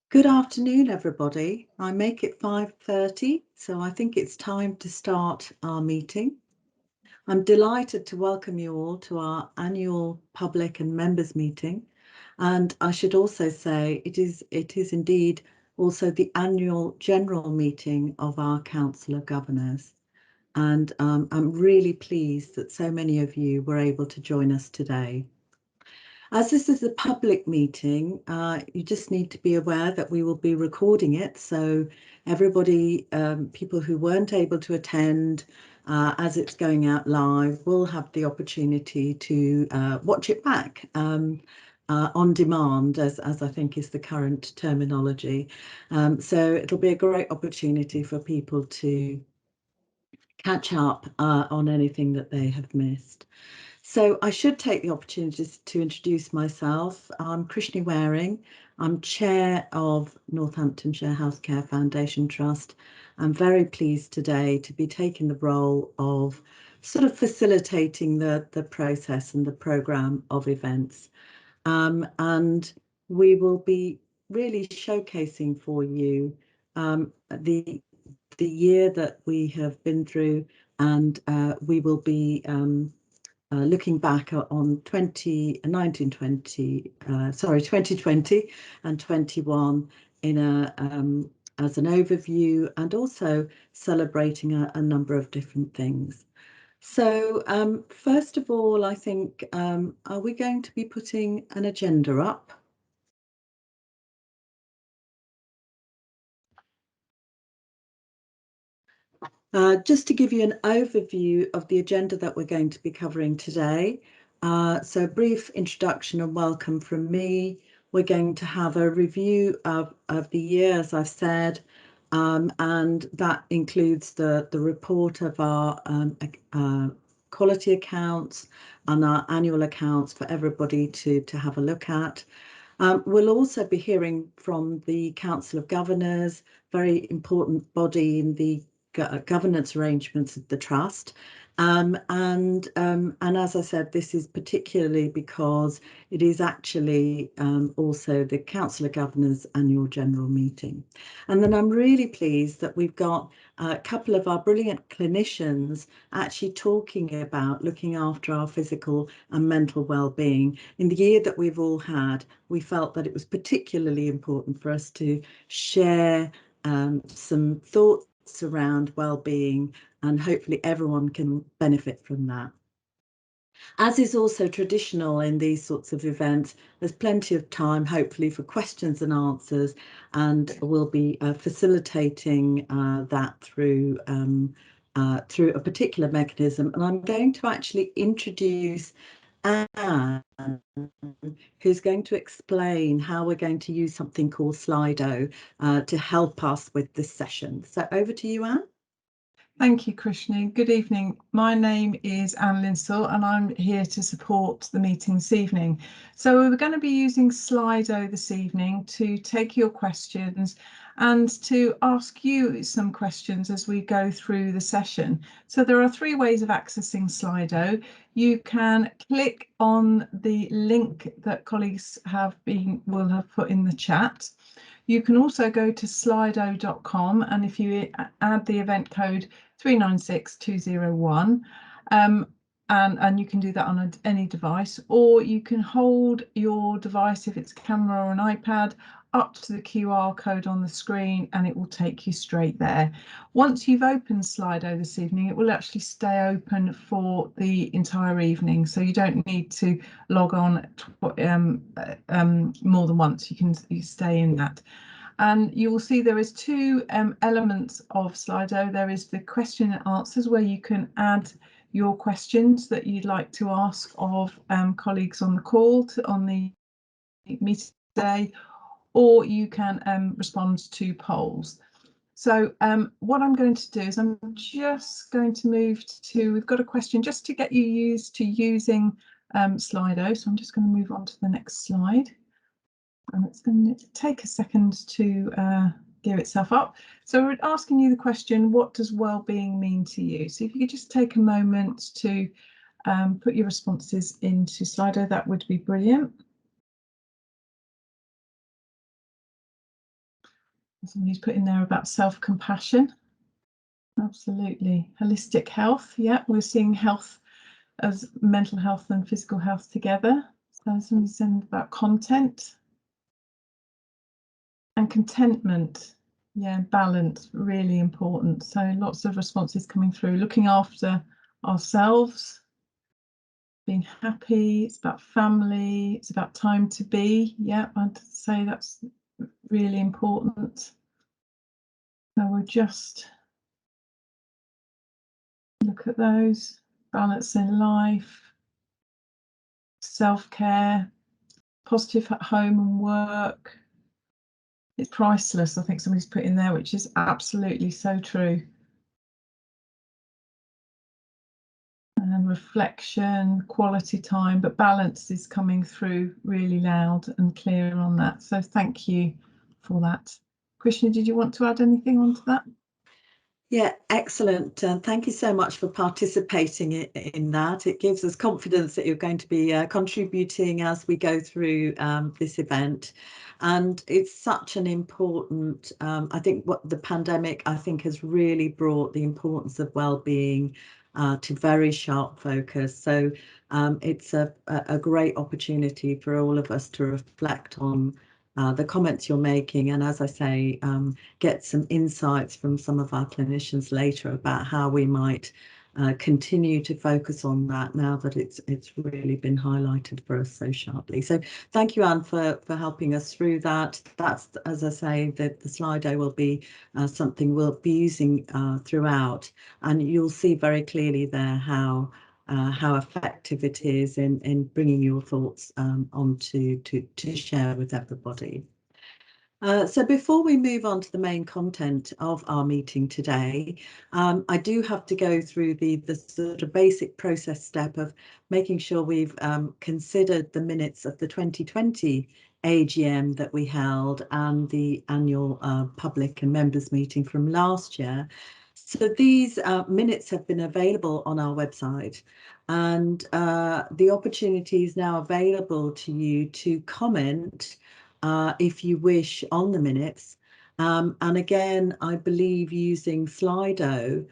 Good afternoon, everybody. I make it 5:30, so I think it's time to start our meeting. I'm delighted to welcome you all to our annual public and members meeting. And I should also say it is indeed also the annual general meeting of our Council of Governors. And I'm really pleased that so many of you were able to join us today. As this is a public meeting, you just need to be aware that we will be recording it. So everybody, people who weren't able to attend as it's going out live, will have the opportunity to watch it back on demand, as I think is the current terminology. So it'll be a great opportunity for people to catch up on anything that they have missed. So I should take the opportunity to introduce myself. I'm Krishni Waring. I'm Chair of Northamptonshire Healthcare Foundation Trust. I'm very pleased today to be taking the role of sort of facilitating the process and the programme of events. And we will be really showcasing for you the year that we have been through, and we will be looking back on 2020 and 21 in as an overview, and also celebrating a number of different things. So first of all, I think, are we going to be putting an agenda up? Just to give you an overview of the agenda that we're going to be covering today. So a brief introduction and welcome from me. We're going to have a review of the year, as I've said, and that includes the report of our quality accounts and our annual accounts for everybody to have a look at. We'll also be hearing from the Council of Governors, very important body in the governance arrangements of the trust. And as I said, this is particularly because it is actually also the Council of Governors annual general meeting. And then I'm really pleased that we've got a couple of our brilliant clinicians actually talking about looking after our physical and mental well-being. In the year that we've all had, we felt that it was particularly important for us to share some thoughts around well-being, and hopefully everyone can benefit from that. As is also traditional in these sorts of events, there's plenty of time, hopefully, for questions and answers, and we'll be facilitating that through a particular mechanism. And I'm going to actually introduce Anne, who's going to explain how we're going to use something called Slido to help us with this session. So over to you, Anne. Thank you, Krishni. Good evening. My name is Anne Linsell and I'm here to support the meeting this evening. So we're going to be using Slido this evening to take your questions and to ask you some questions as we go through the session. So there are three ways of accessing Slido. You can click on the link that colleagues will have put in the chat. You can also go to slido.com, and if you add the event code 396201, and you can do that on any device, or you can hold your device, if it's a camera or an iPad, up to the QR code on the screen and it will take you straight there. Once you've opened Slido this evening, it will actually stay open for the entire evening, so you don't need to log on more than once. You stay in that. And you will see there is two elements of Slido. There is the question and answers, where you can add your questions that you'd like to ask of colleagues on the call on the meeting today, or you can respond to polls. So what I'm going to do is I'm just going to move to, we've got a question just to get you used to using Slido. So I'm just going to move on to the next slide. And it's going to take a second to gear itself up. So we're asking you the question, what does well-being mean to you? So if you could just take a moment to put your responses into Slido, that would be brilliant. Somebody's put in there about self-compassion. Absolutely. Holistic health. Yeah, we're seeing health as mental health and physical health together. So somebody said about content and contentment. Yeah, balance, really important. So lots of responses coming through. Looking after ourselves, being happy, it's about family, it's about time to be. Yeah, I'd say that's really important. So we'll just look at those. Balance in life, self-care, positive at home and work. It's priceless, I think somebody's put in there, which is absolutely so true. And reflection, quality time, but balance is coming through really loud and clear on that. So thank you for that. Krishna, did you want to add anything onto that? Yeah, excellent. Thank you so much for participating in that. It gives us confidence that you're going to be contributing as we go through this event. And it's such an important, I think what the pandemic, I think, has really brought the importance of well-being to very sharp focus. So it's a great opportunity for all of us to reflect on the comments you're making, and as I say, get some insights from some of our clinicians later about how we might continue to focus on that now that it's really been highlighted for us so sharply. So thank you, Anne, for helping us through that. That's, as I say, the Slido will be something we'll be using throughout, and you'll see very clearly there how effective it is in bringing your thoughts on to share with everybody. So before we move on to the main content of our meeting today, I do have to go through the sort of basic process step of making sure we've considered the minutes of the 2020 AGM that we held and the annual public and members meeting from last year. So these minutes have been available on our website, and the opportunity is now available to you to comment if you wish on the minutes. And again, I believe using Slido,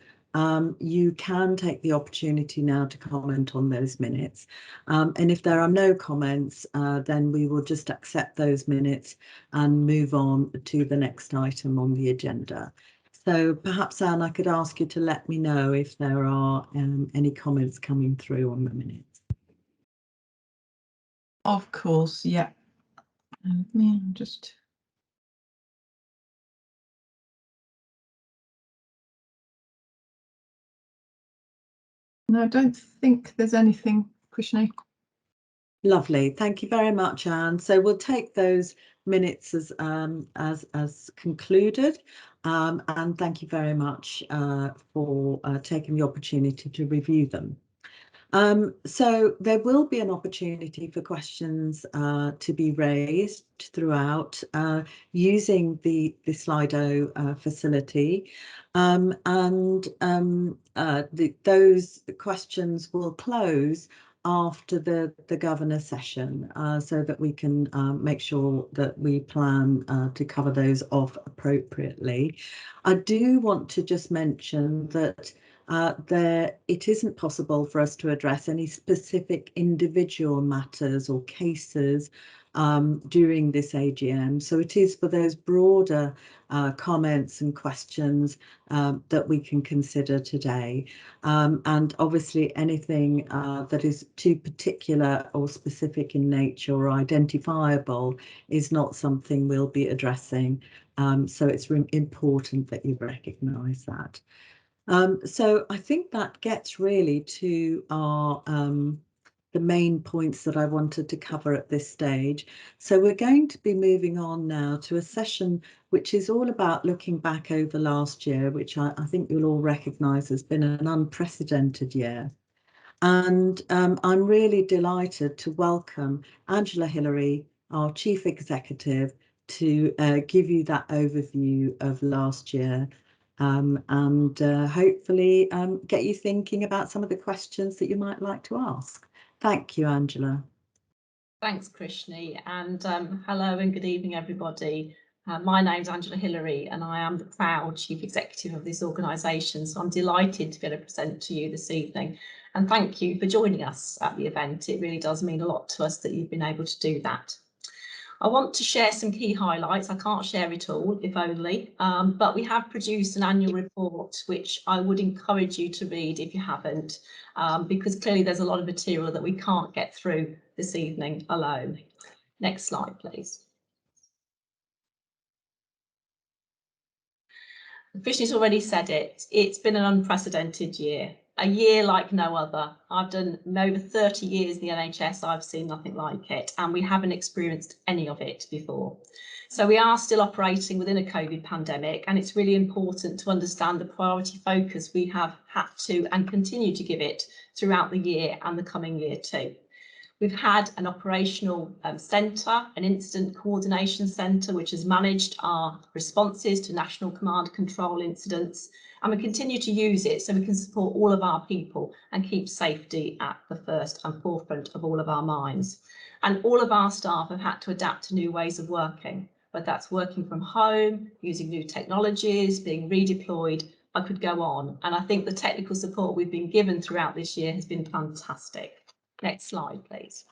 you can take the opportunity now to comment on those minutes. And if there are no comments, then we will just accept those minutes and move on to the next item on the agenda. So perhaps, Anne, I could ask you to let me know if there are any comments coming through on the minutes. Of course, yeah. Me, just. No, I don't think there's anything, Krishna. Lovely, thank you very much, Anne. So we'll take those minutes as concluded, and thank you very much for taking the opportunity to review them. So there will be an opportunity for questions to be raised throughout using the Slido facility, and those questions will close after the governor session, so that we can make sure that we plan to cover those off appropriately. I do want to just mention that it isn't possible for us to address any specific individual matters or cases during this AGM. So it is for those broader comments and questions that we can consider today. And obviously anything that is too particular or specific in nature or identifiable is not something we'll be addressing. So it's important that you recognise that. So I think that gets really to our the main points that I wanted to cover at this stage. So we're going to be moving on now to a session which is all about looking back over last year, which I think you'll all recognise has been an unprecedented year. And I'm really delighted to welcome Angela Hillary, our Chief Executive, to give you that overview of last year. And hopefully get you thinking about some of the questions that you might like to ask. Thank you, Angela. Thanks, Krishni, and hello and good evening, everybody. My name's Angela Hillary and I am the proud Chief Executive of this organisation, so I'm delighted to be able to present to you this evening, and thank you for joining us at the event. It really does mean a lot to us that you've been able to do that. I want to share some key highlights. I can't share it all, if only, but we have produced an annual report which I would encourage you to read if you haven't, because clearly there's a lot of material that we can't get through this evening alone. Next slide, please. Vishnu's already said it. It's been an unprecedented year, a year like no other. I've done over 30 years in the NHS. I've seen nothing like it, and we haven't experienced any of it before. So we are still operating within a COVID pandemic, and it's really important to understand the priority focus we have had to and continue to give it throughout the year and the coming year too. We've had an operational centre, an incident coordination centre, which has managed our responses to national command control incidents, and we continue to use it so we can support all of our people and keep safety at the first and forefront of all of our minds. And all of our staff have had to adapt to new ways of working, whether that's working from home, using new technologies, being redeployed. I could go on, and I think the technical support we've been given throughout this year has been fantastic. Next slide, please.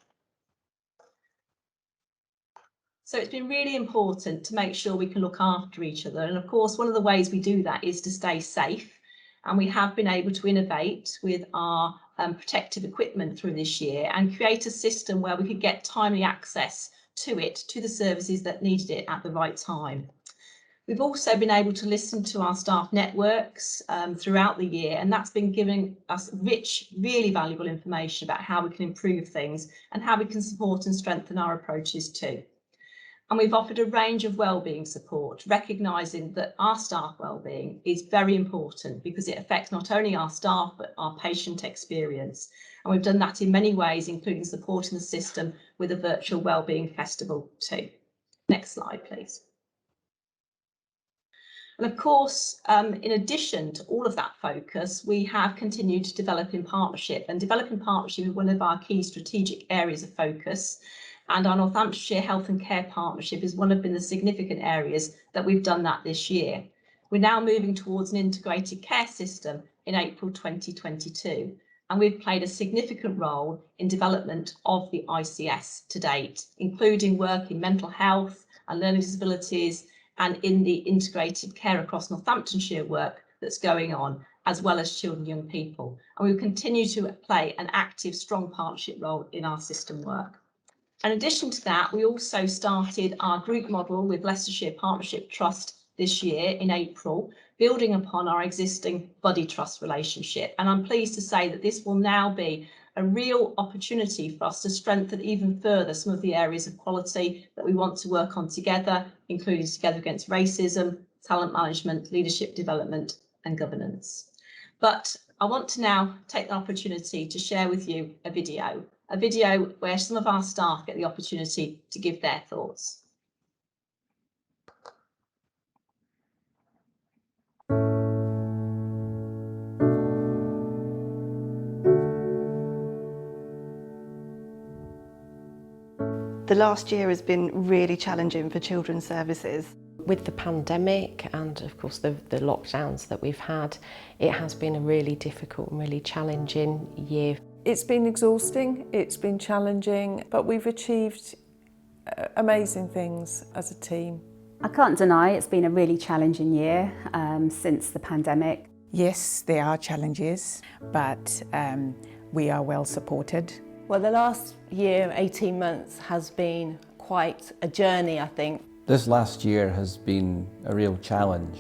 So it's been really important to make sure we can look after each other. And of course, one of the ways we do that is to stay safe. And we have been able to innovate with our protective equipment through this year and create a system where we could get timely access to it, to the services that needed it at the right time. We've also been able to listen to our staff networks throughout the year, and that's been giving us rich, really valuable information about how we can improve things and how we can support and strengthen our approaches too. And we've offered a range of wellbeing support, recognising that our staff wellbeing is very important because it affects not only our staff but our patient experience. And we've done that in many ways, including supporting the system with a virtual Wellbeing Festival too. Next slide, please. And of course, in addition to all of that focus, we have continued to develop in partnership, and developing partnership is one of our key strategic areas of focus. And our Northamptonshire Health and Care Partnership is one of the significant areas that we've done that this year. We're now moving towards an integrated care system in April 2022, and we've played a significant role in development of the ICS to date, including work in mental health and learning disabilities, and in the integrated care across Northamptonshire work that's going on, as well as children and young people. And we will continue to play an active, strong partnership role in our system work. In addition to that, we also started our group model with Leicestershire Partnership Trust this year in April, building upon our existing buddy trust relationship. And I'm pleased to say that this will now be a real opportunity for us to strengthen even further some of the areas of quality that we want to work on together, including Together Against Racism, talent management, leadership development and governance. But I want to now take the opportunity to share with you a video where some of our staff get the opportunity to give their thoughts. The last year has been really challenging for children's services. With the pandemic and of course the lockdowns that we've had, it has been a really difficult and really challenging year. It's been exhausting, it's been challenging, but we've achieved amazing things as a team. I can't deny it's been a really challenging year since the pandemic. Yes, there are challenges, but we are well supported. Well, the last year, 18 months, has been quite a journey, I think. This last year has been a real challenge,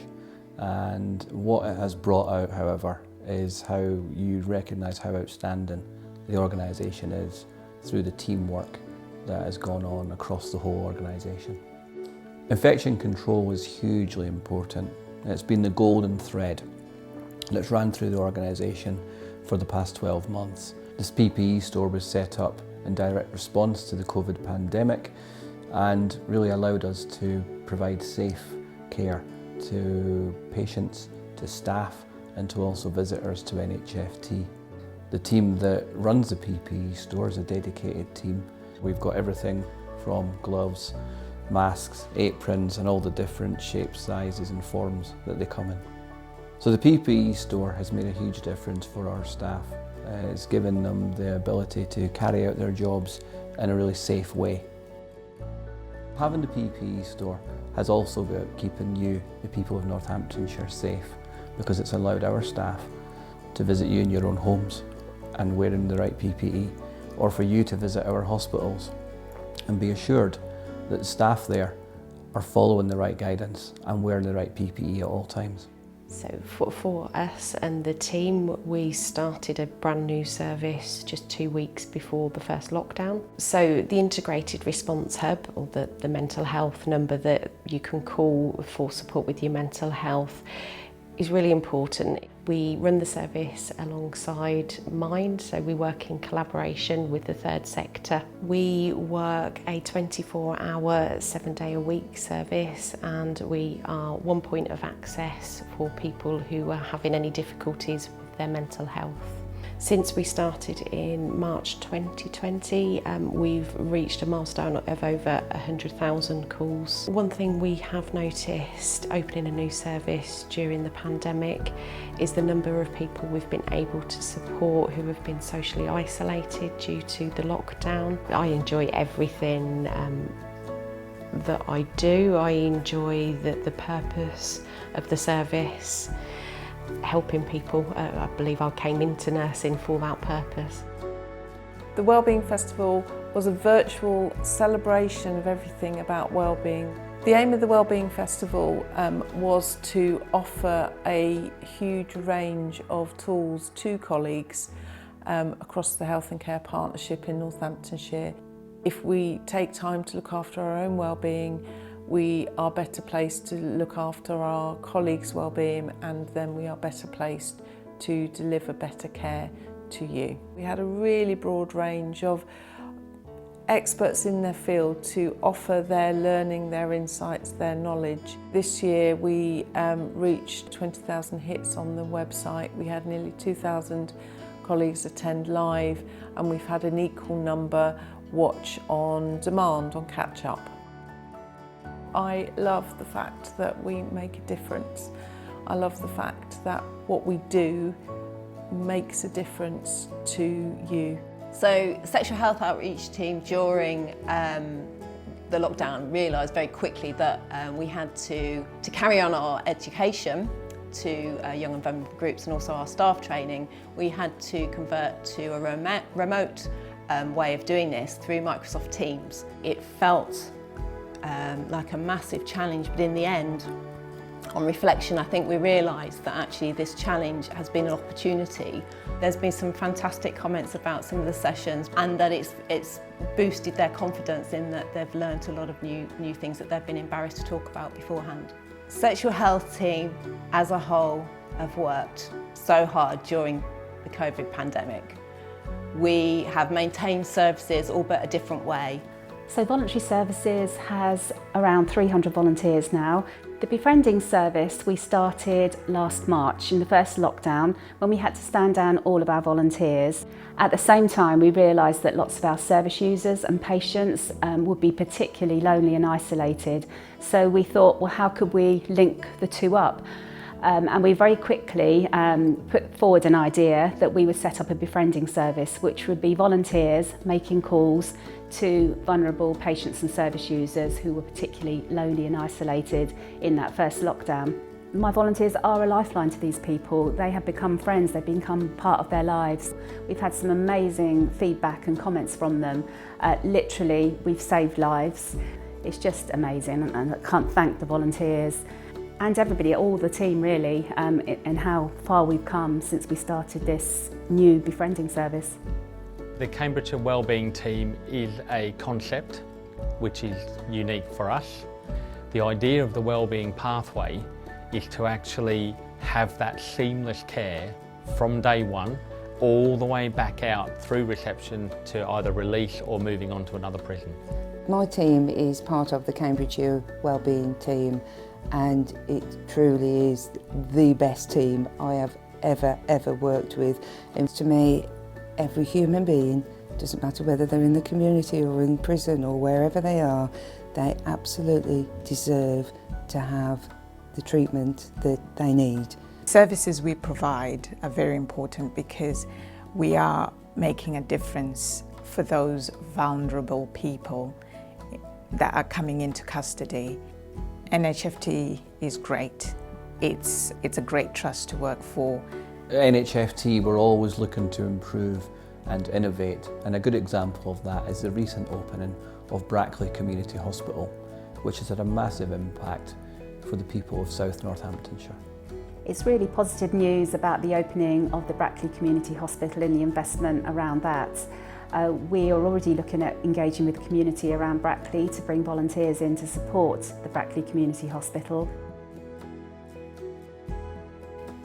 and what it has brought out, however, is how you recognise how outstanding the organisation is through the teamwork that has gone on across the whole organisation. Infection control is hugely important. It's been the golden thread that's run through the organisation for the past 12 months. This PPE store was set up in direct response to the COVID pandemic and really allowed us to provide safe care to patients, to staff and to also visitors to Nhft. The team that runs the PPE store is a dedicated team. We've got everything from gloves masks, aprons and all the different shapes, sizes and forms that they come in. So the PPE store has made a huge difference for our staff. It's given them the ability to carry out their jobs in a really safe way. Having the PPE store has also been about keeping you, the people of Northamptonshire, safe, because it's allowed our staff to visit you in your own homes and wearing the right PPE, or for you to visit our hospitals and be assured that the staff there are following the right guidance and wearing the right PPE at all times. So for us and the team, we started a brand new service just 2 weeks before the first lockdown. So the integrated response hub, or the mental health number that you can call for support with your mental health, is really important. We run the service alongside Mind, so we work in collaboration with the third sector. We work a 24-hour, 7-day-a-week service, and we are one point of access for people who are having any difficulties with their mental health. Since we started in March 2020, we've reached a milestone of over 100,000 calls. One thing we have noticed opening a new service during the pandemic is the number of people we've been able to support who have been socially isolated due to the lockdown. I enjoy everything that I do. I enjoy the purpose of the service, helping people. I believe I came into nursing for that purpose. The Wellbeing Festival was a virtual celebration of everything about wellbeing. The aim of the Wellbeing Festival was to offer a huge range of tools to colleagues across the Health and Care Partnership in Northamptonshire. If we take time to look after our own wellbeing, we are better placed to look after our colleagues' wellbeing, and then we are better placed to deliver better care to you. We had a really broad range of experts in their field to offer their learning, their insights, their knowledge. This year we reached 20,000 hits on the website. We had nearly 2,000 colleagues attend live, and we've had an equal number watch on demand, on catch-up. I love the fact that we make a difference. I love the fact that what we do makes a difference to you. So sexual health outreach team during the lockdown realised very quickly that we had to carry on our education to young and vulnerable groups and also our staff training. We had to convert to a remote way of doing this through Microsoft Teams. It felt like a massive challenge, but in the end, on reflection, I think we realised that actually this challenge has been an opportunity. There's been some fantastic comments about some of the sessions, and that it's boosted their confidence in that they've learnt a lot of new things that they've been embarrassed to talk about beforehand. Sexual health team as a whole have worked so hard during the COVID pandemic. We have maintained services, all but a different way. So Voluntary Services has around 300 volunteers now. The befriending service we started last March in the first lockdown, when we had to stand down all of our volunteers. At the same time, we realised that lots of our service users and patients would be particularly lonely and isolated. So we thought, well, how could we link the two up? And we very quickly put forward an idea that we would set up a befriending service, which would be volunteers making calls to vulnerable patients and service users who were particularly lonely and isolated in that first lockdown. My volunteers are a lifeline to these people. They have become friends, they've become part of their lives. We've had some amazing feedback and comments from them. Literally, we've saved lives. It's just amazing, and I can't thank the volunteers and everybody, all the team really, and how far we've come since we started this new befriending service. The Cambridgeshire Wellbeing team is a concept which is unique for us. The idea of the wellbeing pathway is to actually have that seamless care from day one all the way back out through reception to either release or moving on to another prison. My team is part of the Cambridgeshire Wellbeing team, and it truly is the best team I have ever worked with. And to me, every human being, doesn't matter whether they're in the community or in prison or wherever they are, They absolutely deserve to have the treatment that they need. Services we provide are very important because we are making a difference for those vulnerable people that are coming into custody. Nhft is great. It's a great trust to work for. At Nhft, we're always looking to improve and innovate, and a good example of that is the recent opening of Brackley Community Hospital, which has had a massive impact for the people of South Northamptonshire. It's really positive news about the opening of the Brackley Community Hospital and the investment around that. We are already looking at engaging with the community around Brackley to bring volunteers in to support the Brackley Community Hospital.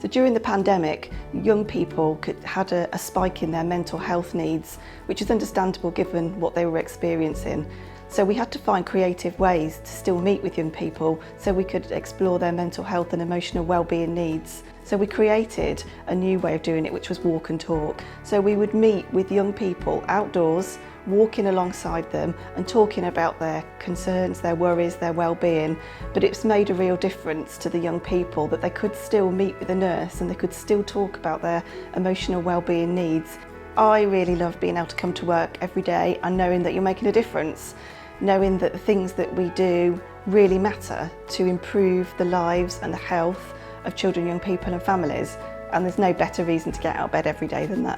So during the pandemic, young people had a spike in their mental health needs, which is understandable given what they were experiencing. So we had to find creative ways to still meet with young people so we could explore their mental health and emotional well-being needs. So we created a new way of doing it, which was walk and talk. So we would meet with young people outdoors, walking alongside them and talking about their concerns, their worries, their well-being. But it's made a real difference to the young people that they could still meet with a nurse and they could still talk about their emotional well-being needs. I really love being able to come to work every day and knowing that you're making a difference, knowing that the things that we do really matter to improve the lives and the health of children, young people and families, and there's no better reason to get out of bed every day than that.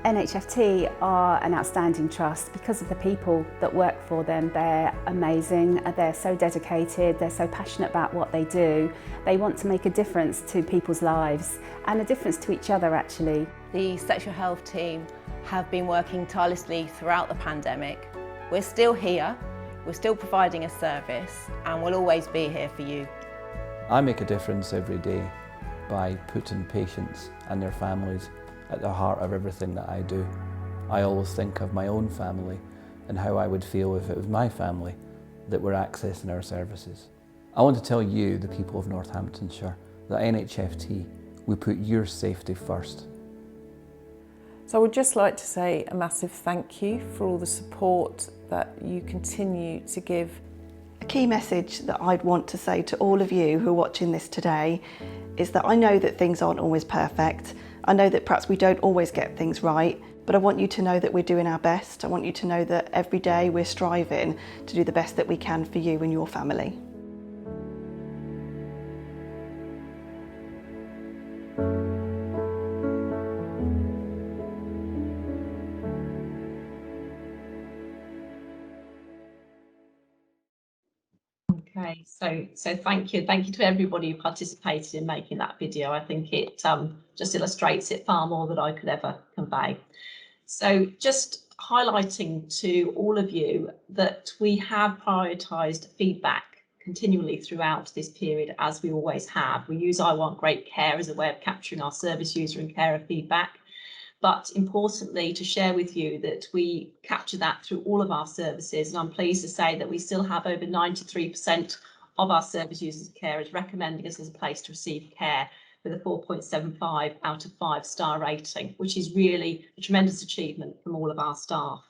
Nhft are an outstanding trust because of the people that work for them. They're amazing, they're so dedicated, they're so passionate about what they do. They want to make a difference to people's lives and a difference to each other actually. The sexual health team have been working tirelessly throughout the pandemic. We're still here, we're still providing a service, and we'll always be here for you. I make a difference every day by putting patients and their families at the heart of everything that I do. I always think of my own family and how I would feel if it was my family that were accessing our services. I want to tell you, the people of Northamptonshire, that Nhft, we put your safety first. So I would just like to say a massive thank you for all the support that you continue to give. A key message that I'd want to say to all of you who are watching this today is that I know that things aren't always perfect. I know that perhaps we don't always get things right, but I want you to know that we're doing our best. I want you to know that every day we're striving to do the best that we can for you and your family. Okay, so thank you to everybody who participated in making that video. I think it just illustrates it far more than I could ever convey. So just highlighting to all of you that we have prioritised feedback continually throughout this period, as we always have. We use I Want Great Care as a way of capturing our service user and carer feedback. But importantly, to share with you that we capture that through all of our services, and I'm pleased to say that we still have over 93% of our service users and carers recommending us as a place to receive care with a 4.75 out of 5-star rating, which is really a tremendous achievement from all of our staff.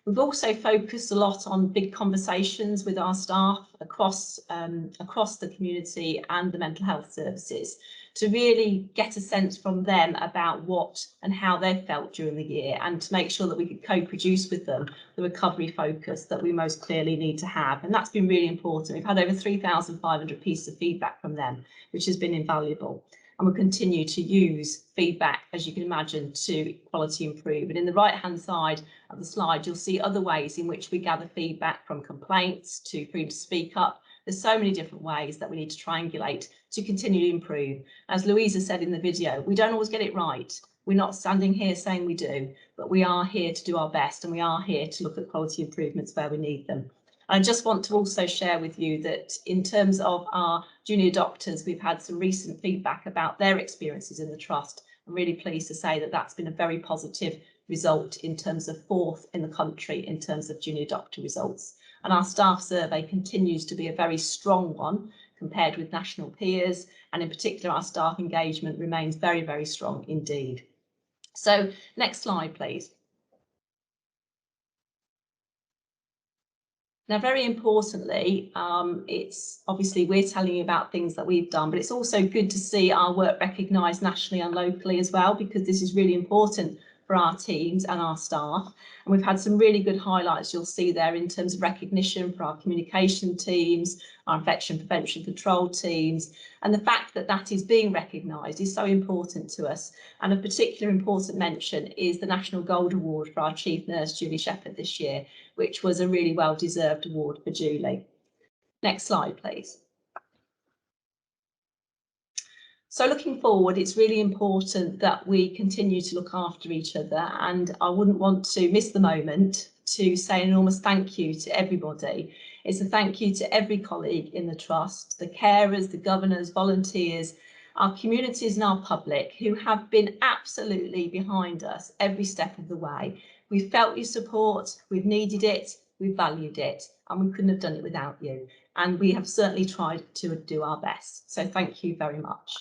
We've also focused a lot on big conversations with our staff across the community and the mental health services to really get a sense from them about what and how they've felt during the year, and to make sure that we could co-produce with them the recovery focus that we most clearly need to have. And that's been really important. We've had over 3,500 pieces of feedback from them, which has been invaluable. And we'll continue to use feedback, as you can imagine, to quality improve. And in the right-hand side of the slide, you'll see other ways in which we gather feedback, from complaints to freedom to speak up. There's so many different ways that we need to triangulate to continue to improve. As Louisa said in the video, we don't always get it right. We're not standing here saying we do, but we are here to do our best, and we are here to look at quality improvements where we need them. I just want to also share with you that in terms of our junior doctors, we've had some recent feedback about their experiences in the trust. I'm really pleased to say that that's been a very positive result in terms of 4th in the country in terms of junior doctor results. And our staff survey continues to be a very strong one compared with national peers. And in particular, our staff engagement remains very, very strong indeed. So next slide, please. Now, very importantly, it's obviously we're telling you about things that we've done, but it's also good to see our work recognised nationally and locally as well, because this is really important for our teams and our staff. And we've had some really good highlights you'll see there in terms of recognition for our communication teams, our infection prevention control teams, and the fact that that is being recognised is so important to us. And a particular important mention is the National Gold Award for our Chief Nurse, Julie Shepherd, this year, which was a really well-deserved award for Julie. Next slide, please. So looking forward, it's really important that we continue to look after each other, and I wouldn't want to miss the moment to say an enormous thank you to everybody. It's a thank you to every colleague in the Trust, the carers, the governors, volunteers, our communities and our public who have been absolutely behind us every step of the way. We've felt your support, we've needed it, we've valued it, and we couldn't have done it without you. And we have certainly tried to do our best. So thank you very much.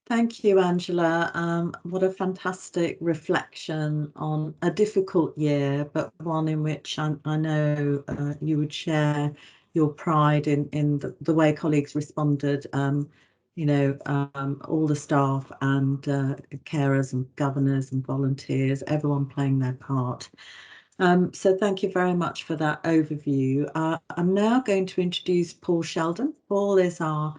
Thank you, Angela. What a fantastic reflection on a difficult year, but one in which I know you would share your pride in the way colleagues responded, you know, all the staff and carers and governors and volunteers, everyone playing their part. So thank you very much for that overview. I'm now going to introduce Paul Sheldon. Paul is our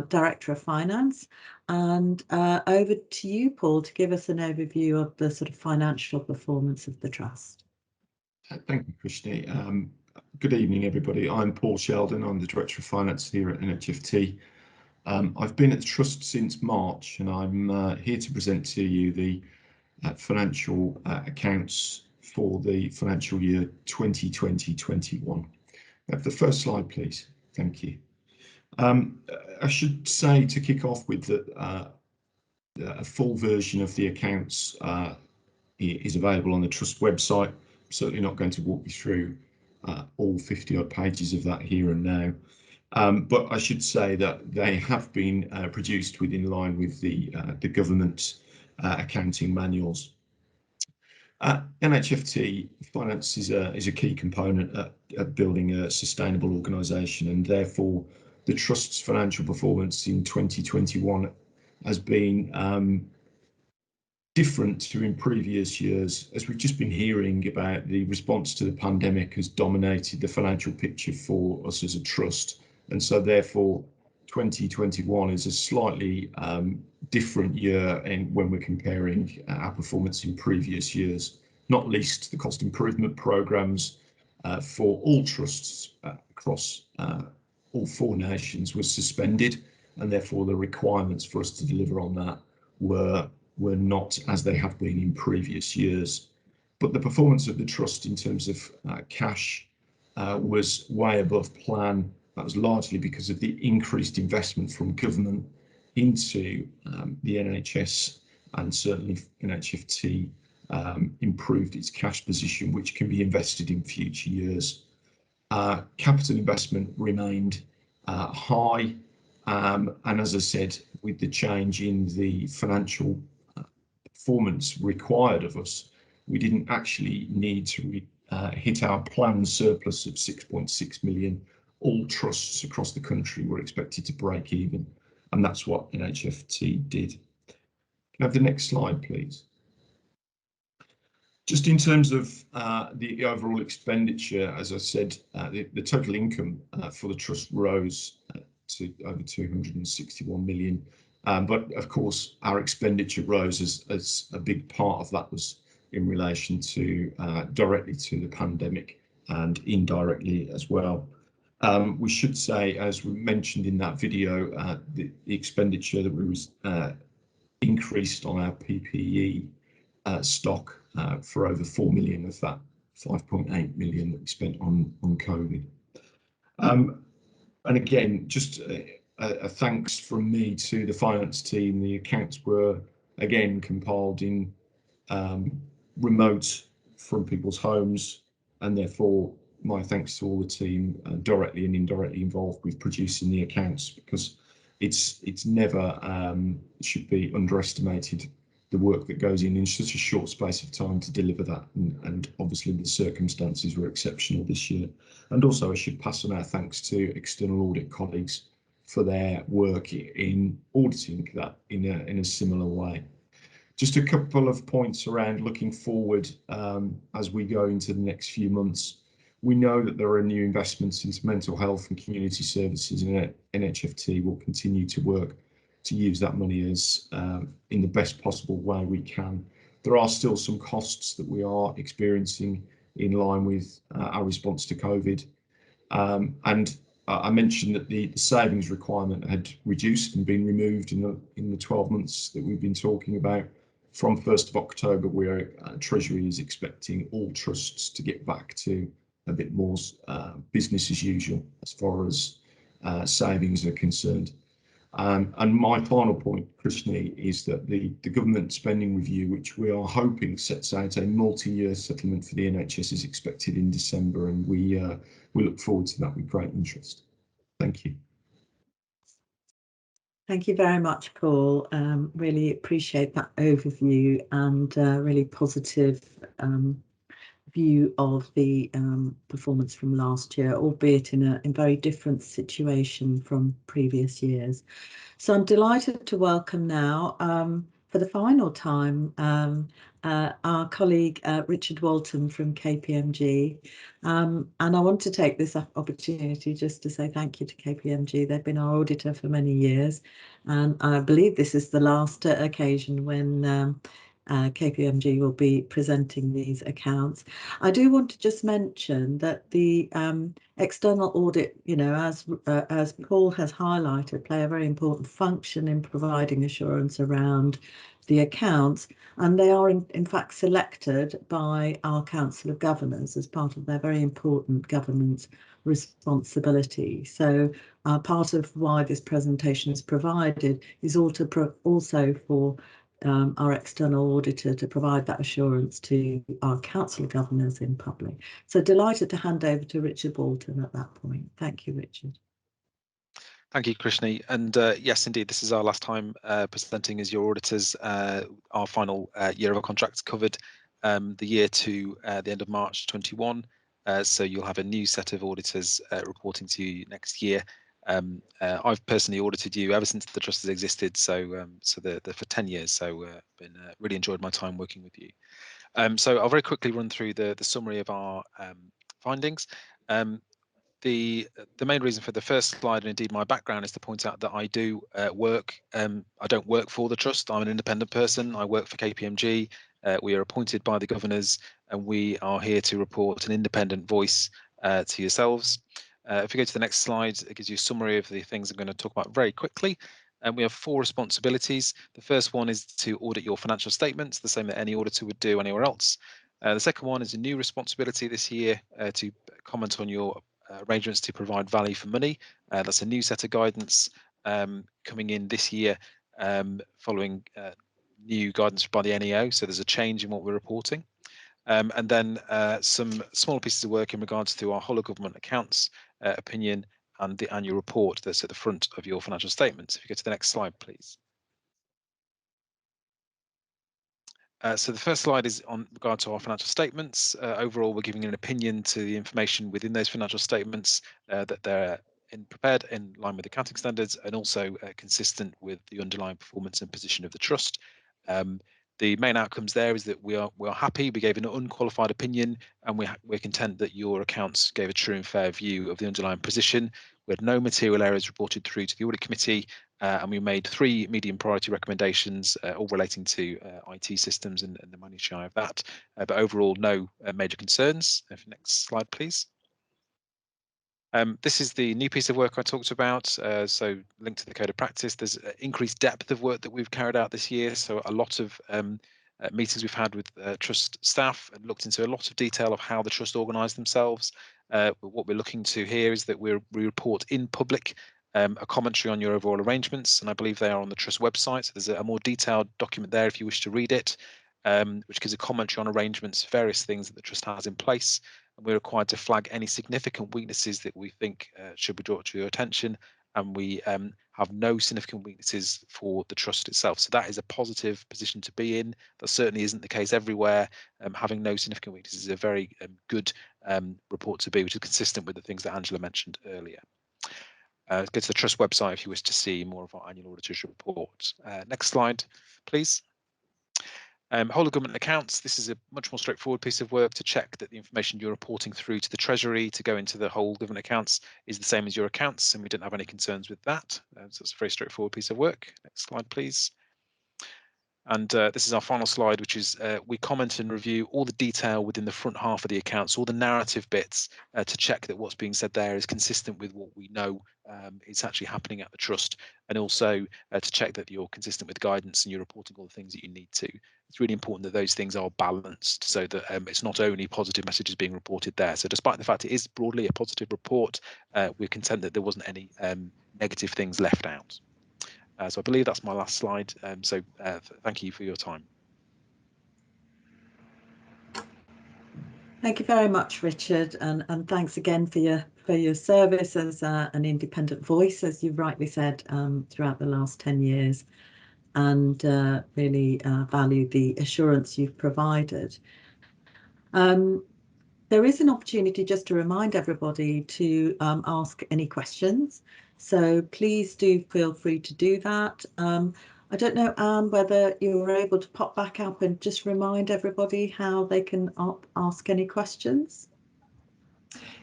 Director of Finance, and over to you, Paul, to give us an overview of the sort of financial performance of the Trust. Thank you, Christy. Good evening, everybody. I'm Paul Sheldon. I'm the Director of Finance here at Nhft. I've been at the Trust since March, and I'm here to present to you the financial accounts for the financial year 2020-21. The first slide, please. Thank you. I should say to kick off with that a full version of the accounts is available on the Trust website. I'm certainly not going to walk you through all 50 odd pages of that here and now. But I should say that they have been produced in line with the government accounting manuals. At Nhft, finance is a key component at building a sustainable organisation, and therefore the Trust's financial performance in 2021 has been different to in previous years. As we've just been hearing about, the response to the pandemic has dominated the financial picture for us as a Trust, and so therefore 2021 is a slightly different year when we're comparing our performance in previous years, not least the cost improvement programmes for all Trusts across all 4 nations was suspended, and therefore the requirements for us to deliver on that were not as they have been in previous years. But the performance of the Trust in terms of cash was way above plan. That was largely because of the increased investment from government into the NHS, and certainly Nhft improved its cash position, which can be invested in future years. Capital investment remained high, and as I said, with the change in the financial performance required of us, we didn't actually need to hit our planned surplus of 6.6 million. All Trusts across the country were expected to break even, and that's what Nhft did. Can I have the next slide, please? Just in terms of the overall expenditure, as I said, the total income for the Trust rose to over 261 million. But of course, our expenditure rose as a big part of that was in relation to directly to the pandemic and indirectly as well. We should say, as we mentioned in that video, the expenditure that was increased on our PPE stock for over 4 million of that 5.8 million that we spent on COVID. And again, just a thanks from me to the finance team. The accounts were again compiled in remote from people's homes, and therefore my thanks to all the team directly and indirectly involved with producing the accounts, because it's never should be underestimated the work that goes in such a short space of time to deliver that, and obviously the circumstances were exceptional this year. And also I should pass on our thanks to external audit colleagues for their work in auditing that in a similar way. Just a couple of points around looking forward as we go into the next few months. We know that there are new investments into mental health and community services, and Nhft will continue to work to use that money as in the best possible way we can. There are still some costs that we are experiencing in line with our response to COVID. And I mentioned that the savings requirement had reduced and been removed in the 12 months that we've been talking about. From 1st of October, where Treasury is expecting all trusts to get back to a bit more business as usual as far as savings are concerned. And my final point, Krishni, is that the government spending review, which we are hoping sets out a multi-year settlement for the NHS, is expected in December, and we look forward to that with great interest. Thank you. Thank you very much, Paul. Really appreciate that overview and really positive view of the performance from last year, albeit in a very different situation from previous years. So I'm delighted to welcome now, for the final time, our colleague Richard Walton from Kpmg. And I want to take this opportunity just to say thank you to Kpmg. They've been our auditor for many years, and I believe this is the last occasion when Kpmg will be presenting these accounts. I do want to just mention that the external audit, as Paul has highlighted, play a very important function in providing assurance around the accounts, and they are in fact selected by our Council of Governors as part of their very important governance responsibility. So part of why this presentation is provided is also for our external auditor to provide that assurance to our Council of Governors in public. So delighted to hand over to Richard Walton at that point. Thank you, Richard. Thank you, Krishni. And yes, indeed, this is our last time presenting as your auditors. Our final year of our contracts covered the year to the end of March 21. So you'll have a new set of auditors reporting to you next year. I've personally audited you ever since the trust has existed, so for 10 years. So been really enjoyed my time working with you. So I'll very quickly run through the summary of our findings. The main reason for the first slide, and indeed my background, is to point out that I do work. I don't work for the trust. I'm an independent person. I work for Kpmg. We are appointed by the governors, and we are here to report an independent voice to yourselves. If you go to the next slide, it gives you a summary of the things I'm going to talk about very quickly. And we have 4 responsibilities. The first one is to audit your financial statements, the same that any auditor would do anywhere else. The second one is a new responsibility this year to comment on your arrangements to provide value for money. That's a new set of guidance coming in this year following new guidance by the NEO. So there's a change in what we're reporting. And then some smaller pieces of work in regards to our whole of government accounts opinion and the annual report that's at the front of your financial statements. If you go to the next slide, please. So the first slide is on regard to our financial statements. Overall, we're giving an opinion to the information within those financial statements that they're prepared in line with accounting standards and also consistent with the underlying performance and position of the trust. The main outcomes there is that we are happy. We gave an unqualified opinion, and we're content that your accounts gave a true and fair view of the underlying position. We had no material errors reported through to the audit committee, and we made 3 medium priority recommendations, all relating to IT systems and the minutiae of that. But overall, no major concerns. Next slide, please. This is the new piece of work I talked about, so linked to the code of practice. There's increased depth of work that we've carried out this year, so a lot of meetings we've had with trust staff and looked into a lot of detail of how the trust organise themselves. What we're looking to here is that we report in public a commentary on your overall arrangements, and I believe they are on the trust website. So there's a more detailed document there if you wish to read it, which gives a commentary on arrangements, various things that the trust has in place. And we're required to flag any significant weaknesses that we think should be brought to your attention and we have no significant weaknesses for the trust itself. So that is a positive position to be in. That certainly isn't the case everywhere. Having no significant weaknesses is a very good report to be, which is consistent with the things that Angela mentioned earlier. Go to the Trust website if you wish to see more of our annual auditor's report. Next slide, please. Whole of government accounts. This is a much more straightforward piece of work to check that the information you're reporting through to the Treasury to go into the whole government accounts is the same as your accounts, and we didn't have any concerns with that. So it's a very straightforward piece of work. Next slide, please. And this is our final slide, which is we comment and review all the detail within the front half of the accounts, all the narrative bits, to check that what's being said there is consistent with what we know is actually happening at the trust, and also to check that you're consistent with guidance and you're reporting all the things that you need to. It's really important that those things are balanced so that it's not only positive messages being reported there. So despite the fact it is broadly a positive report, we're content that there wasn't any negative things left out. So I believe that's my last slide. Thank you for your time. Thank you very much, Richard, and thanks again for your service as an independent voice, as you rightly said, throughout the last 10 years, and really value the assurance you've provided. There is an opportunity just to remind everybody to ask any questions, so please do feel free to do that. I don't know, Anne, whether you were able to pop back up and just remind everybody how they can ask any questions.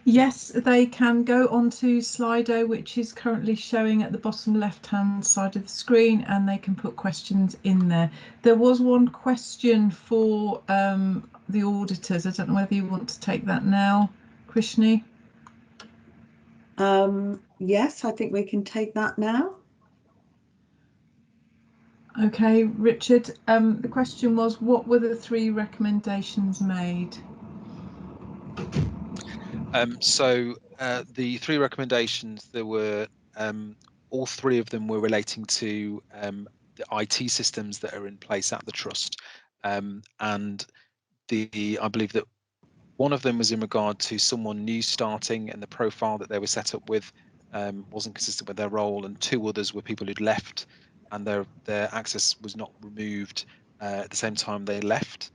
Yes, they can go onto Slido, which is currently showing at the bottom left-hand side of the screen, and they can put questions in there. There was one question for the auditors. I don't know whether you want to take that now, Krishni. Yes, I think we can take that now. Okay, Richard, the question was, what were the 3 recommendations made? The 3 recommendations, there were all 3 of them were relating to the IT systems that are in place at the trust, and I believe that one of them was in regard to someone new starting, and the profile that they were set up with wasn't consistent with their role, and 2 others were people who'd left and their access was not removed at the same time they left.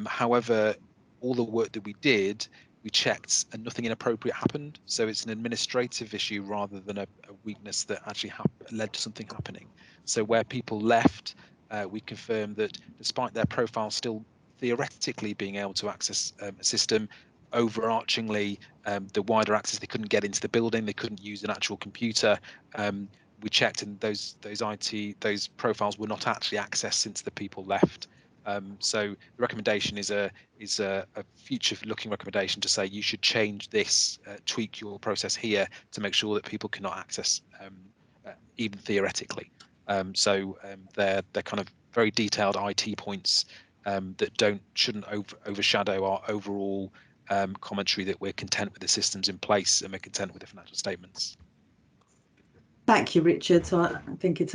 However, all the work that we did, we checked and nothing inappropriate happened. So it's an administrative issue rather than a weakness that actually led to something happening. So where people left, we confirmed that despite their profile still theoretically being able to access a system, overarchingly the wider access, they couldn't get into the building, they couldn't use an actual computer. We checked, and those profiles were not actually accessed since the people left. So the recommendation is a future-looking recommendation to say you should change this, tweak your process here to make sure that people cannot access even theoretically. They're kind of very detailed IT points that shouldn't overshadow our overall commentary that we're content with the systems in place and we're content with the financial statements. Thank you, Richard. So I think it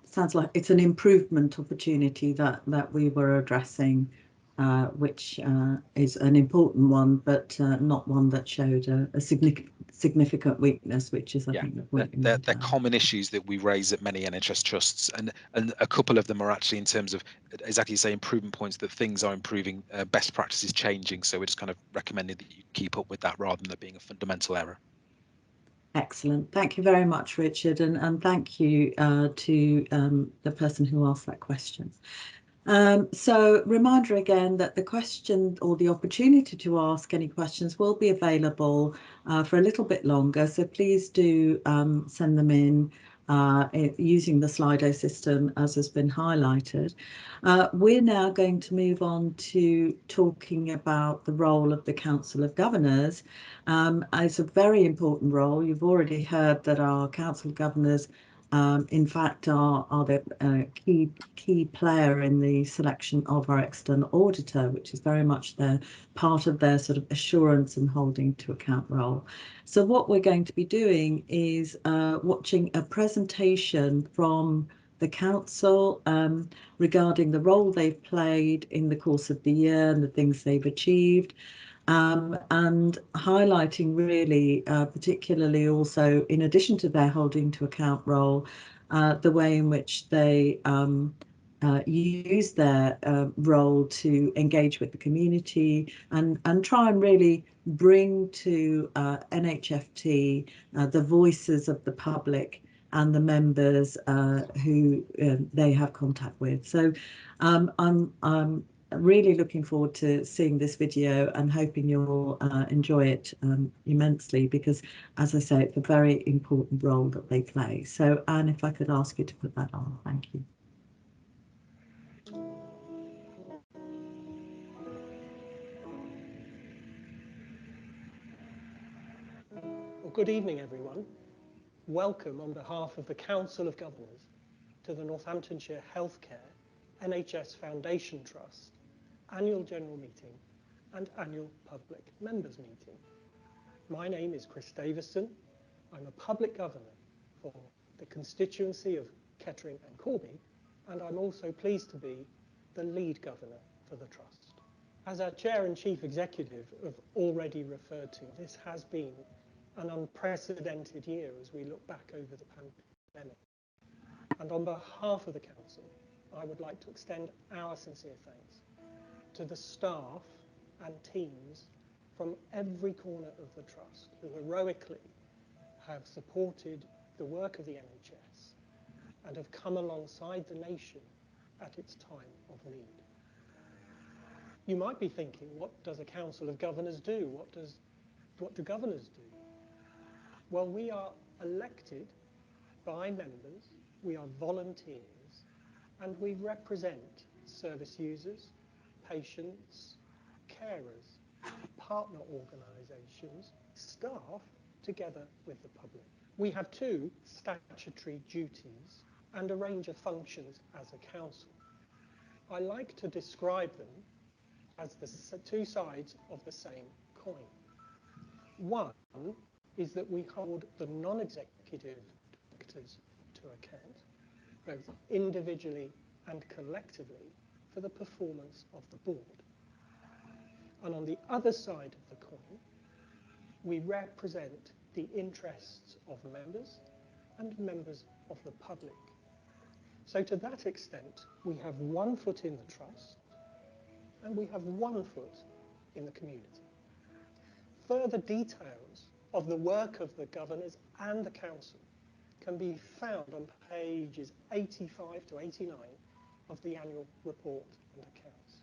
sounds like it's an improvement opportunity that we were addressing, which is an important one, but not one that showed a significant weakness, which is, I think, they're common issues that we raise at many NHS trusts, and a couple of them are actually in terms of, exactly you say, improvement points, that things are improving, best practices changing. So we're just kind of recommending that you keep up with that rather than there being a fundamental error. Excellent. Thank you very much, Richard, and thank you to the person who asked that question. So reminder again that the question or the opportunity to ask any questions will be available for a little bit longer. So please do send them in using the Slido system as has been highlighted. We're now going to move on to talking about the role of the Council of Governors. It's a very important role. You've already heard that our Council of Governors in fact are the key player in the selection of our external auditor, which is very much part of their sort of assurance and holding to account role. So what we're going to be doing is watching a presentation from the council regarding the role they've played in the course of the year and the things they've achieved. and highlighting really, particularly also in addition to their holding to account role, the way in which they use their role to engage with the community and try and really bring to NHFT the voices of the public and the members who they have contact with. So I'm really looking forward to seeing this video and hoping you'll enjoy it immensely, because as I say, it's a very important role that they play. So Anne, if I could ask you to put that on, thank you. Well, good evening, everyone. Welcome on behalf of the Council of Governors to the Northamptonshire Healthcare NHS Foundation Trust Annual General Meeting and Annual Public Members Meeting. My name is Chris Davison. I'm a Public Governor for the constituency of Kettering and Corby, and I'm also pleased to be the lead governor for the Trust. As our Chair and Chief Executive have already referred to, this has been an unprecedented year as we look back over the pandemic. And on behalf of the Council, I would like to extend our sincere thanks to the staff and teams from every corner of the Trust who heroically have supported the work of the NHS and have come alongside the nation at its time of need. You might be thinking, what does a Council of Governors do? What do governors do? Well, we are elected by members, we are volunteers, and we represent service users, patients, carers, partner organisations, staff, together with the public. We have two statutory duties and a range of functions as a council. I like to describe them as the two sides of the same coin. One is that we hold the non-executive directors to account, both individually and collectively, for the performance of the board. And on the other side of the coin, we represent the interests of members and members of the public. So to that extent, we have one foot in the Trust and we have one foot in the community. Further details of the work of the governors and the council can be found on pages 85 to 89 of the annual report and accounts.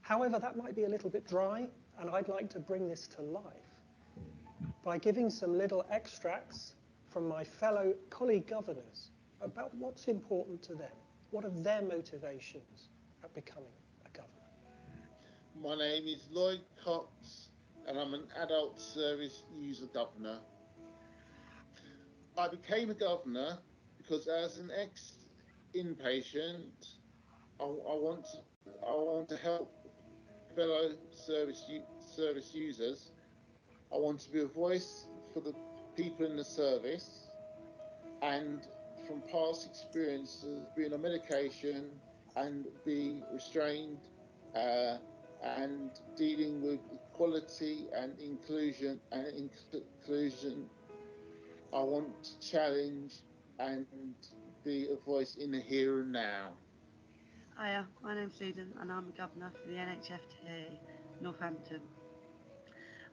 However, that might be a little bit dry, and I'd like to bring this to life by giving some little extracts from my fellow colleague governors about what's important to them. What are their motivations at becoming a governor? My name is Lloyd Cox, and I'm an adult service user governor. I became a governor because as an ex-inpatient, I want to help fellow service users. I want to be a voice for the people in the service, and from past experiences being on medication and being restrained and dealing with equality and inclusion I want to challenge and be a voice in the here and now. Hiya, my name's Sheldon and I'm a governor for the NHFT Northampton.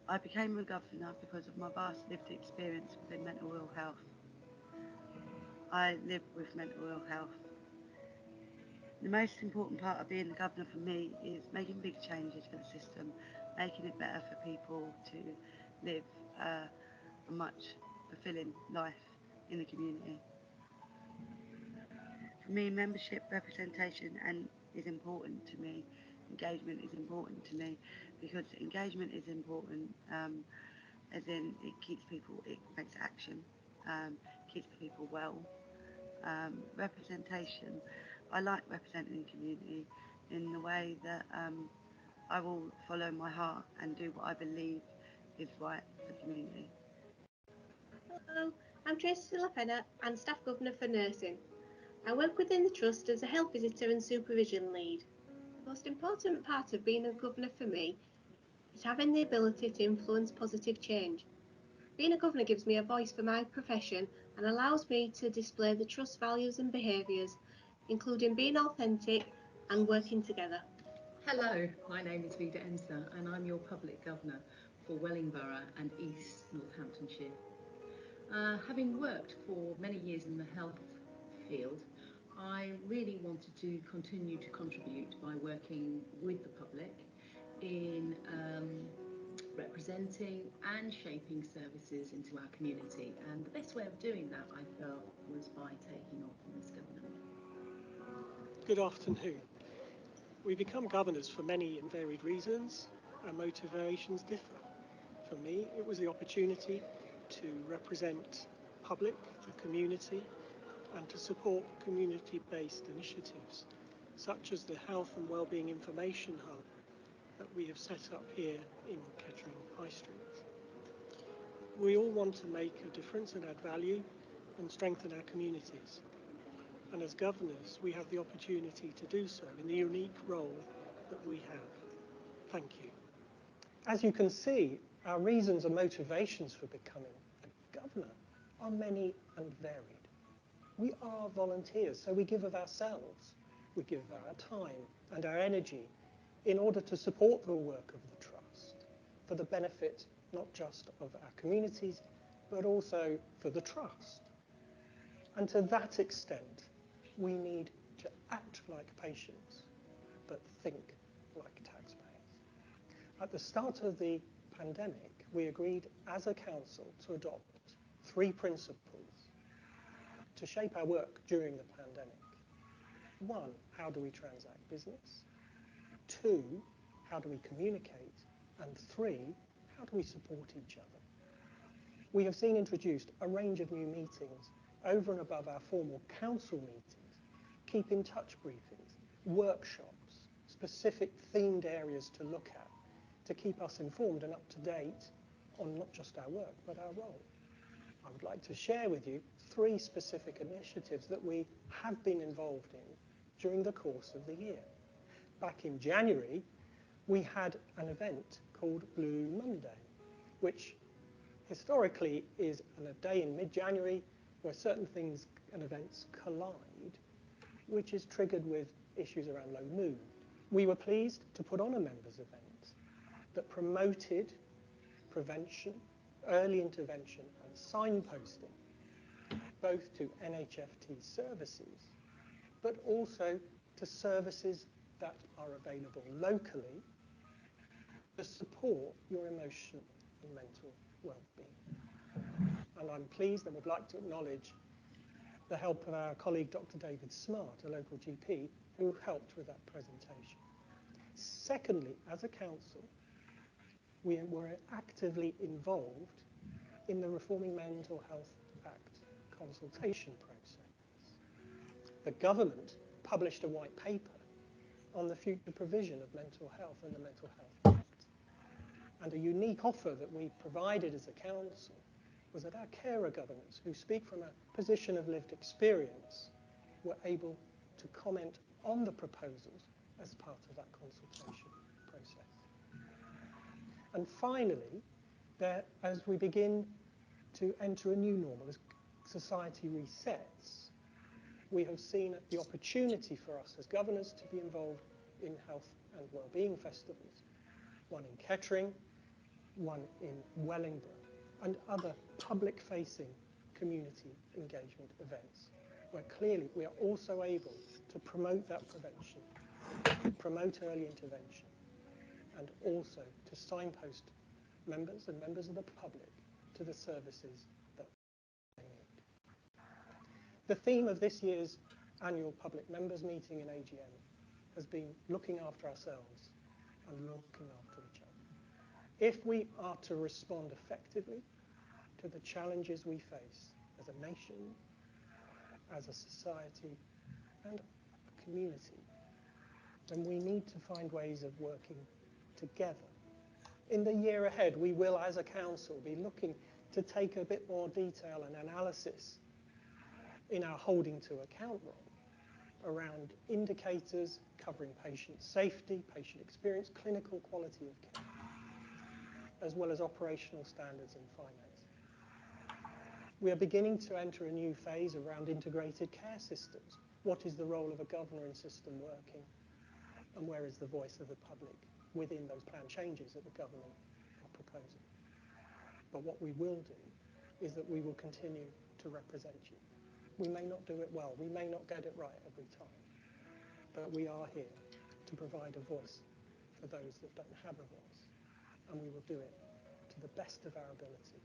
I became a governor because of my vast lived experience within mental ill health. I live with mental ill health. The most important part of being a governor for me is making big changes for the system, making it better for people to live a much fulfilling life in the community. For me, membership, representation is important to me. Engagement is important to me because engagement is important as in it makes action, keeps people well. Representation, I like representing the community in the way that I will follow my heart and do what I believe is right for the community. Hello, I'm Tracy Lapenner and Staff Governor for Nursing. I work within the Trust as a health visitor and supervision lead. The most important part of being a governor for me is having the ability to influence positive change. Being a governor gives me a voice for my profession and allows me to display the trust values and behaviours, including being authentic and working together. Hello, my name is Vida Ensler and I'm your Public Governor for Wellingborough and East Northamptonshire. Having worked for many years in the health field, I really wanted to continue to contribute by working with the public in representing and shaping services into our community, and the best way of doing that, I felt, was by taking on this government. Good afternoon. We become governors for many and varied reasons. Our motivations differ. For me, it was the opportunity to represent public, the community, and to support community-based initiatives, such as the Health and Wellbeing Information Hub that we have set up here in Kettering High Street. We all want to make a difference and add value and strengthen our communities. And as governors, we have the opportunity to do so in the unique role that we have. Thank you. As you can see, our reasons and motivations for becoming a governor are many and varied. We are volunteers, so we give of ourselves. We give of our time and our energy in order to support the work of the Trust for the benefit not just of our communities, but also for the Trust. And to that extent, we need to act like patients, but think like taxpayers. At the start of the pandemic, we agreed as a council to adopt 3 principles to shape our work during the pandemic. 1, how do we transact business? 2, how do we communicate? And 3, how do we support each other? We have seen introduced a range of new meetings over and above our formal council meetings, keep in touch briefings, workshops, specific themed areas to look at to keep us informed and up to date on not just our work, but our role. I would like to share with you 3 specific initiatives that we have been involved in during the course of the year. Back in January, we had an event called Blue Monday, which historically is a day in mid-January where certain things and events collide, which is triggered with issues around low mood. We were pleased to put on a members event that promoted prevention, early intervention and signposting, both to NHFT services, but also to services that are available locally to support your emotional and mental well-being. And I'm pleased and would like to acknowledge the help of our colleague Dr. David Smart, a local GP, who helped with that presentation. Secondly, as a council, we were actively involved in the Reforming Mental Health Act consultation process. The government published a white paper on the future provision of mental health and the Mental Health Act. And a unique offer that we provided as a council was that our carer governors, who speak from a position of lived experience, were able to comment on the proposals as part of that consultation process. And finally, as we begin to enter a new normal, as society resets, we have seen the opportunity for us as governors to be involved in health and wellbeing festivals, one in Kettering, one in Wellingborough, and other public-facing community engagement events, where clearly we are also able to promote that prevention, promote early intervention, and also to signpost members and members of the public to the services that they need. The theme of this year's annual public members meeting in AGM has been looking after ourselves and looking after each other. If we are to respond effectively to the challenges we face as a nation, as a society, and a community, then we need to find ways of working together. In the year ahead, we will, as a council, be looking to take a bit more detail and analysis in our holding to account role around indicators covering patient safety, patient experience, clinical quality of care. as well as operational standards in finance. We are beginning to enter a new phase around integrated care systems. What is the role of a governor in system working? And where is the voice of the public within those plan changes that the government are proposing? But what we will do is that we will continue to represent you. We may not do it well, we may not get it right every time, but we are here to provide a voice for those that don't have a voice, and we will do it to the best of our ability.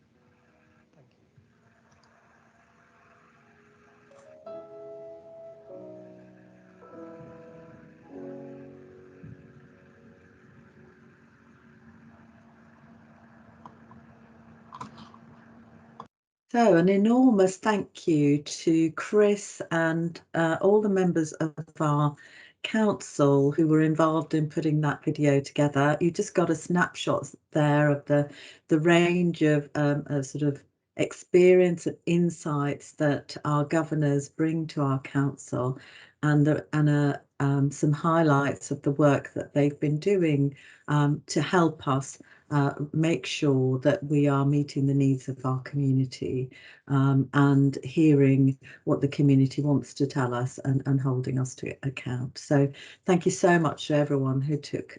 Thank you. So an enormous thank you to Chris and all the members of our council who were involved in putting that video together. You just got a snapshot there of the range of sort of experience and insights that our governors bring to our council, and some highlights of the work that they've been doing to help us make sure that we are meeting the needs of our community and hearing what the community wants to tell us and holding us to account. So thank you so much to everyone who took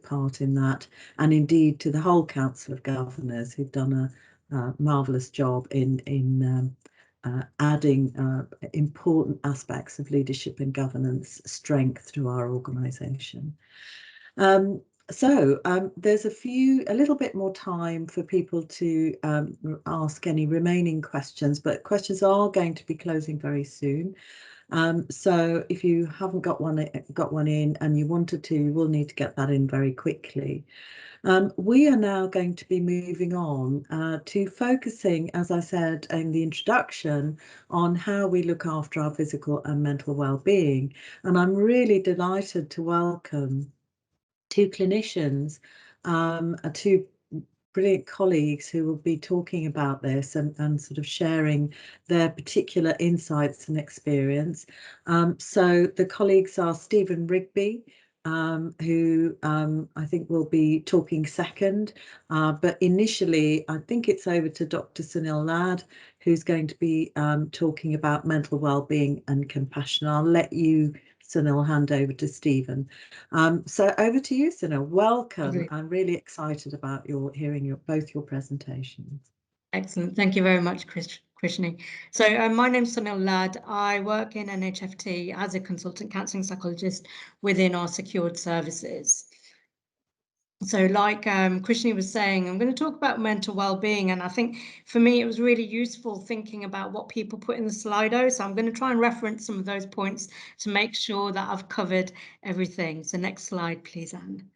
part in that, and indeed to the whole Council of Governors who've done a marvellous job in adding important aspects of leadership and governance strength to our organisation. So there's a little bit more time for people to ask any remaining questions, but questions are going to be closing very soon. So if you haven't got one in and you wanted to, you will need to get that in very quickly. We are now going to be moving on to focusing, as I said in the introduction, on how we look after our physical and mental well-being. And I'm really delighted to welcome two clinicians, two brilliant colleagues who will be talking about this and sort of sharing their particular insights and experience. So the colleagues are Stephen Rigby, who I think will be talking second, but initially I think it's over to Dr. Sunil Ladd, who's going to be talking about mental well-being and compassion. I'll let you, Sunil, hand over to Stephen. So over to you, Sunil. Welcome. Great. I'm really excited about hearing both your presentations. Excellent. Thank you very much, Krishni. So my name's Sunil Ladd. I work in Nhft as a consultant counselling psychologist within our secured services. So like Krishni was saying, I'm going to talk about mental well-being, and I think for me it was really useful thinking about what people put in the Slido. So I'm going to try and reference some of those points to make sure that I've covered everything. So next slide, please, Anne.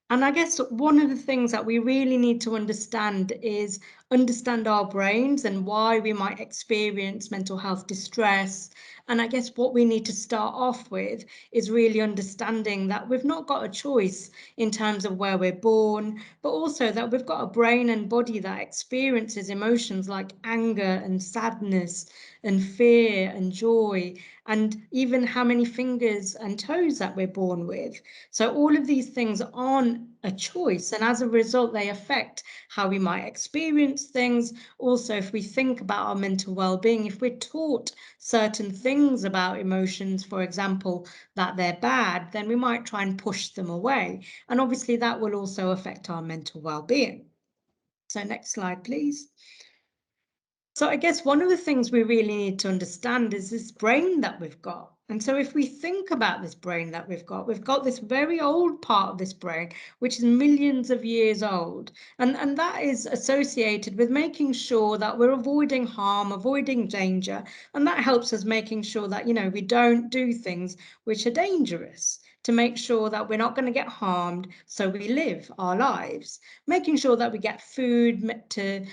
And I guess one of the things that we really need to understand is understand our brains and why we might experience mental health distress. And I guess what we need to start off with is really understanding that we've not got a choice in terms of where we're born, but also that we've got a brain and body that experiences emotions like anger and sadness and fear and joy, and even how many fingers and toes that we're born with. So all of these things aren't a choice, and as a result they affect how we might experience things. Also, if we think about our mental well-being, if we're taught certain things about emotions, for example, that they're bad, then we might try and push them away, and obviously that will also affect our mental well-being. So next slide, please. So I guess one of the things we really need to understand is this brain that we've got. And so if we think about this brain that we've got this very old part of this brain, which is millions of years old. And that is associated with making sure that we're avoiding harm, avoiding danger. And that helps us making sure that, we don't do things which are dangerous, to make sure that we're not going to get harmed, so we live our lives. Making sure that we get food to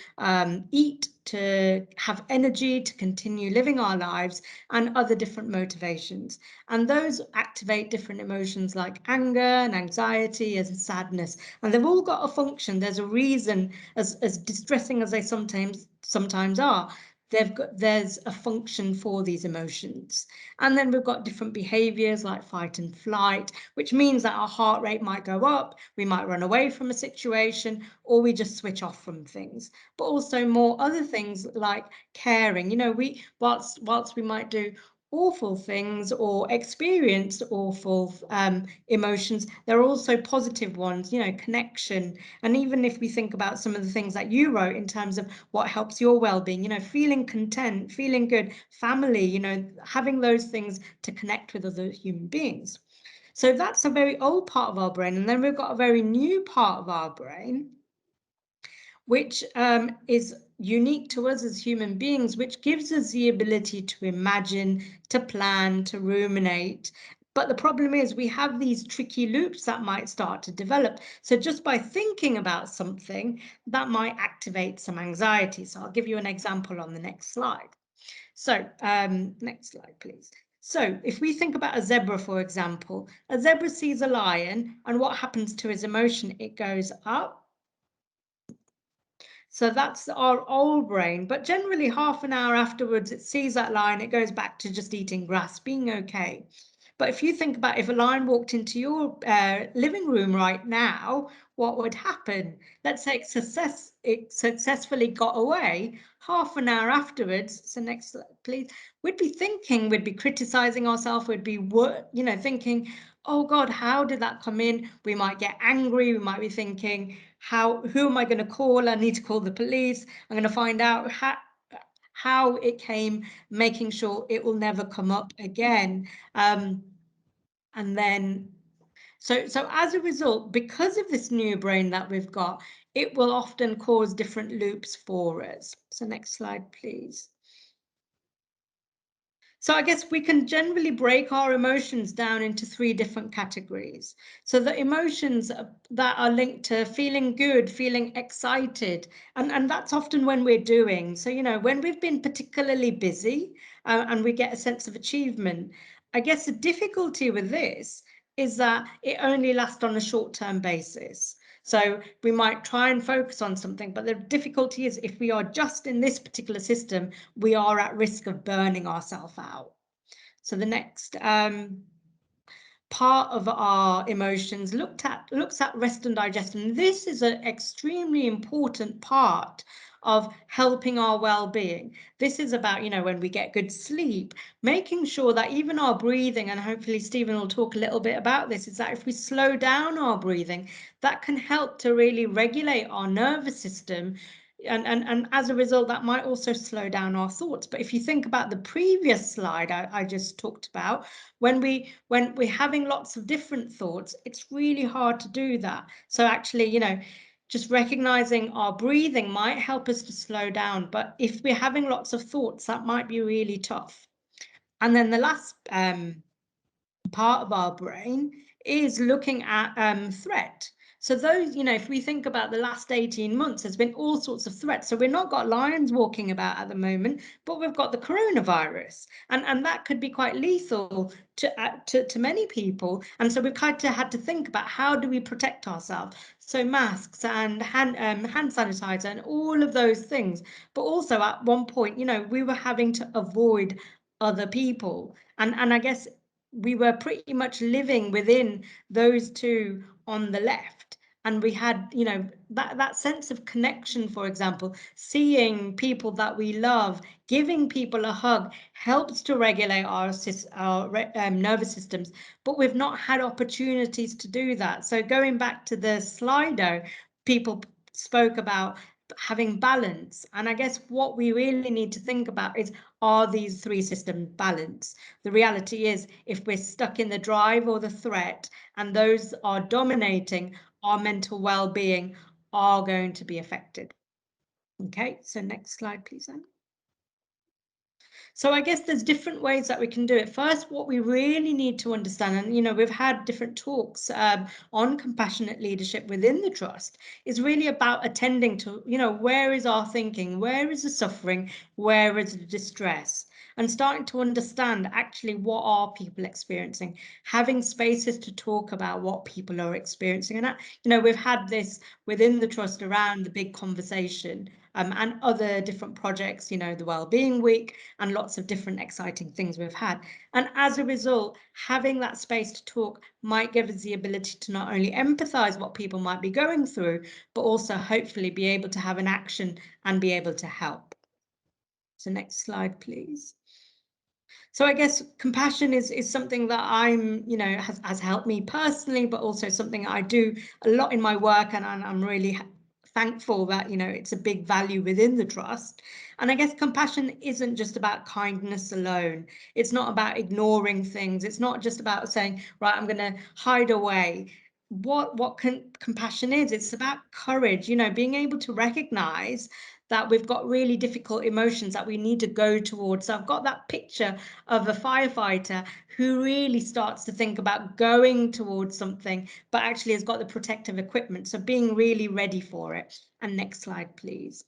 eat, to have energy, to continue living our lives, and other different motivations. And those activate different emotions like anger and anxiety and sadness. And they've all got a function. There's a reason, as distressing as they sometimes are. there's a function for these emotions. And then we've got different behaviors like fight and flight, which means that our heart rate might go up, we might run away from a situation, or we just switch off from things. But also more other things like caring. You know, whilst we might do awful things or experience awful emotions, there are also positive ones, you know, connection. And even if we think about some of the things that you wrote in terms of what helps your well-being, you know, feeling content, feeling good, family, you know, having those things to connect with other human beings. So that's a very old part of our brain. And then we've got a very new part of our brain, which is unique to us as human beings, which gives us the ability to imagine, to plan, to ruminate. But the problem is we have these tricky loops that might start to develop. So just by thinking about something, that might activate some anxiety. So I'll give you an example on the next slide. So next slide, please. So if we think about a zebra, for example, a zebra sees a lion, and what happens to his emotion? It goes up. So that's our old brain, but generally half an hour afterwards, it sees that lion, it goes back to just eating grass, being okay. But if you think about if a lion walked into your living room right now, what would happen? Let's say it successfully got away. Half an hour afterwards, so next slide, please, we'd be thinking, we'd be criticizing ourselves, we'd be, you know, thinking, oh God, how did that come in? We might get angry, we might be thinking, who am I going to call? I need to call the police. I'm going to find out how it came, making sure it will never come up again. And then, so as a result, because of this new brain that we've got, it will often cause different loops for us. So next slide, please. So I guess we can generally break our emotions down into 3 different categories. So the emotions that are linked to feeling good, feeling excited, and that's often when we're doing. So, you know, when we've been particularly busy and we get a sense of achievement, I guess the difficulty with this is that it only lasts on a short-term basis. So we might try and focus on something, but the difficulty is if we are just in this particular system, we are at risk of burning ourselves out. So the next part of our emotions looks at rest and digestion. This is an extremely important part of helping our well-being. This is about, you know, when we get good sleep, making sure that even our breathing, and hopefully Stephen will talk a little bit about this, is that if we slow down our breathing, that can help to really regulate our nervous system. And as a result, that might also slow down our thoughts. But if you think about the previous slide I just talked about, when we're having lots of different thoughts, it's really hard to do that. So actually, you know, just recognizing our breathing might help us to slow down. But if we're having lots of thoughts, that might be really tough. And then the last part of our brain is looking at threat. So those, you know, if we think about the last 18 months, there's been all sorts of threats. So we've not got lions walking about at the moment, but we've got the coronavirus, and that could be quite lethal to many people. And so we've kind of had to think about how do we protect ourselves. So masks and hand sanitizer and all of those things. But also at one point, you know, we were having to avoid other people. And I guess we were pretty much living within those two on the left. And we had, you know, that sense of connection, for example, seeing people that we love, giving people a hug helps to regulate our nervous systems, but we've not had opportunities to do that. So going back to the Slido, people spoke about having balance. And I guess what we really need to think about is, are these 3 systems balanced? The reality is, if we're stuck in the drive or the threat, and those are dominating, our mental well-being are going to be affected. Okay, so next slide, please, Anne. So I guess there's different ways that we can do it. First, what we really need to understand, and you know, we've had different talks on compassionate leadership within the trust, is really about attending to, you know, where is our thinking, where is the suffering, where is the distress? and starting to understand actually what are people experiencing, having spaces to talk about what people are experiencing. And, you know, we've had this within the trust around the big conversation and other different projects, you know, the Wellbeing Week and lots of different exciting things we've had. And as a result, having that space to talk might give us the ability to not only empathise what people might be going through, but also hopefully be able to have an action and be able to help. So next slide, please. So I guess compassion is something that I'm, you know, has helped me personally, but also something I do a lot in my work, and I'm really thankful that, you know, it's a big value within the trust. And I guess compassion isn't just about kindness alone. It's not about ignoring things. It's not just about saying, right, I'm going to hide away. What compassion is, it's about courage, you know, being able to recognize that we've got really difficult emotions that we need to go towards. So I've got that picture of a firefighter who really starts to think about going towards something, but actually has got the protective equipment. So being really ready for it. And next slide, please.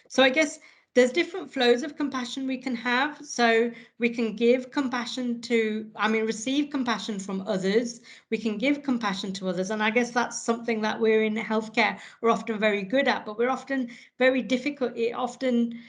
So I guess there's different flows of compassion we can have. So we can give compassion to, receive compassion from others. We can give compassion to others. And I guess that's something that we're in healthcare, we're often very good at, but we're often very difficult. It often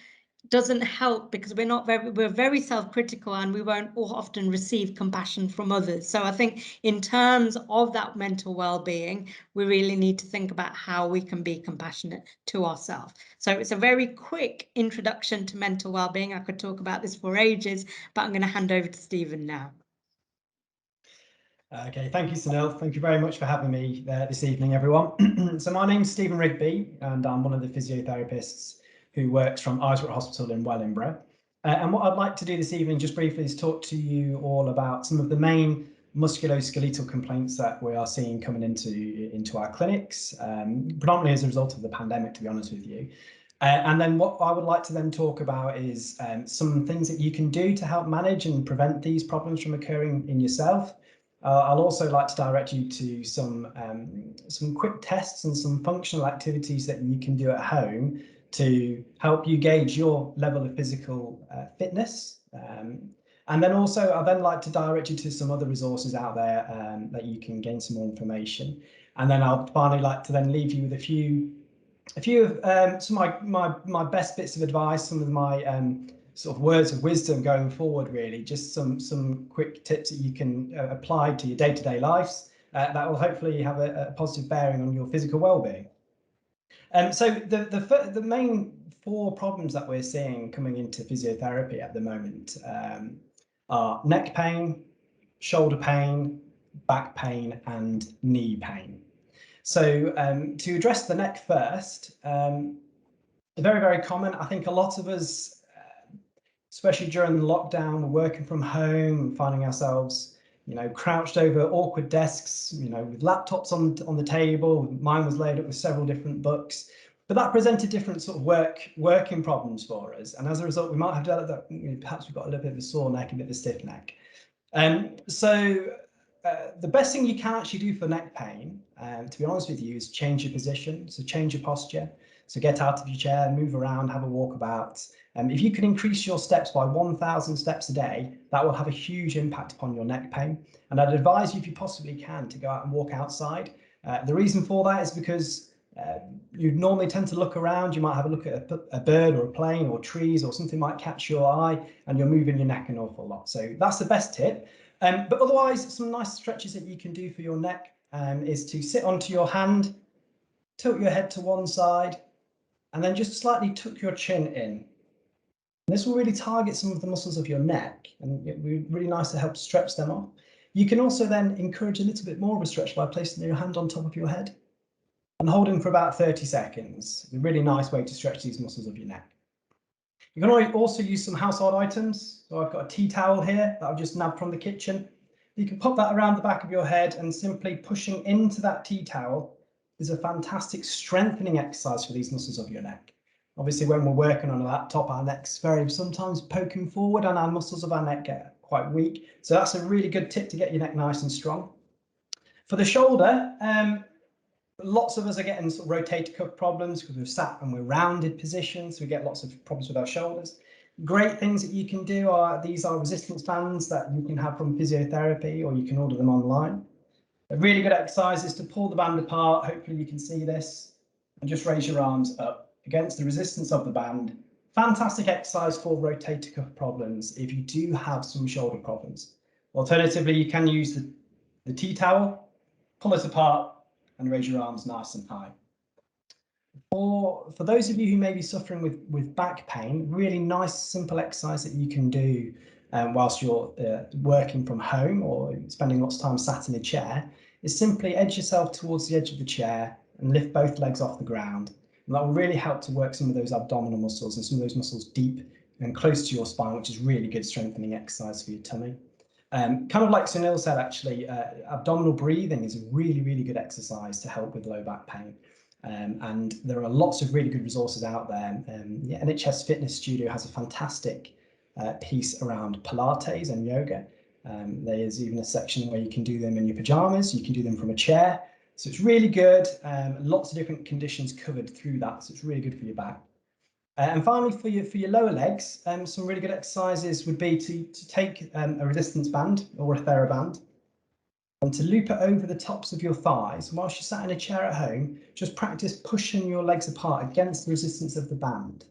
doesn't help because we're very self-critical, and we won't often receive compassion from others. So I think in terms of that mental well-being, we really need to think about how we can be compassionate to ourselves. So it's a very quick introduction to mental well-being. I could talk about this for ages, but I'm going to hand over to Stephen now. Okay, thank you, Sunil. Thank you very much for having me this evening, everyone. So my name's Stephen Rigby, and I'm one of the physiotherapists who works from Isbrook Hospital in Wellingborough. And what I'd like to do this evening, just briefly, is talk to you all about some of the main musculoskeletal complaints that we are seeing coming into our clinics, predominantly as a result of the pandemic, to be honest with you. And then what I would like to then talk about is some things that you can do to help manage and prevent these problems from occurring in yourself. I'll also like to direct you to some quick tests and some functional activities that you can do at home to help you gauge your level of physical fitness. And then also, I'd then like to direct you to some other resources out there that you can gain some more information. And then I'll finally like to then leave you with a few of some of my best bits of advice, some of my sort of words of wisdom going forward, really, just some quick tips that you can apply to your day-to-day lives that will hopefully have a positive bearing on your physical well-being. So the main 4 problems that we're seeing coming into physiotherapy at the moment are neck pain, shoulder pain, back pain, and knee pain. So to address the neck first, very, very common. I think a lot of us, especially during the lockdown, we're working from home and finding ourselves, you know, crouched over awkward desks, you know, with laptops on the table. Mine was laid up with several different books, but that presented different sort of working problems for us. And as a result, we might have developed that, you know, perhaps we've got a little bit of a sore neck, a bit of a stiff neck. The best thing you can actually do for neck pain, to be honest with you, is change your position. So change your posture. So get out of your chair, move around, have a walk about. If you can increase your steps by 1,000 steps a day, that will have a huge impact upon your neck pain. And I'd advise you, if you possibly can, to go out and walk outside. The reason for that is because you normally tend to look around. You might have a look at a bird or a plane or trees or something might catch your eye, and you're moving your neck an awful lot. So that's the best tip. But otherwise, some nice stretches that you can do for your neck is to sit onto your hand, tilt your head to one side, and then just slightly tuck your chin in. And this will really target some of the muscles of your neck, and it'll be really nice to help stretch them off. You can also then encourage a little bit more of a stretch by placing your hand on top of your head and holding for about 30 seconds. It's a really nice way to stretch these muscles of your neck. You can also use some household items. So I've got a tea towel here that I've just nabbed from the kitchen. You can pop that around the back of your head, and simply pushing into that tea towel is a fantastic strengthening exercise for these muscles of your neck. Obviously, when we're working on a laptop, our neck's very sometimes poking forward and our muscles of our neck get quite weak. So that's a really good tip to get your neck nice and strong. For the shoulder, lots of us are getting sort of rotator cuff problems because we've sat and we're rounded positions. So we get lots of problems with our shoulders. Great things that you can do are, these are resistance bands that you can have from physiotherapy, or you can order them online. A really good exercise is to pull the band apart, hopefully you can see this, and just raise your arms up against the resistance of the band. Fantastic exercise for rotator cuff problems if you do have some shoulder problems. Alternatively, you can use the tea towel, pull it apart and raise your arms nice and high. For those of you who may be suffering with back pain, really nice simple exercise that you can do whilst you're working from home or spending lots of time sat in a chair is simply edge yourself towards the edge of the chair and lift both legs off the ground. And that will really help to work some of those abdominal muscles and some of those muscles deep and close to your spine, which is really good strengthening exercise for your tummy. Kind of like Sunil said, actually, abdominal breathing is a really, really good exercise to help with low back pain. And there are lots of really good resources out there. The NHS Fitness Studio has a fantastic piece around Pilates and yoga. There's even a section where you can do them in your pajamas, you can do them from a chair. So it's really good. Lots of different conditions covered through that. So it's really good for your back. And finally, for your lower legs, some really good exercises would be to take a resistance band or a TheraBand and to loop it over the tops of your thighs. Whilst you're sat in a chair at home, just practice pushing your legs apart against the resistance of the band.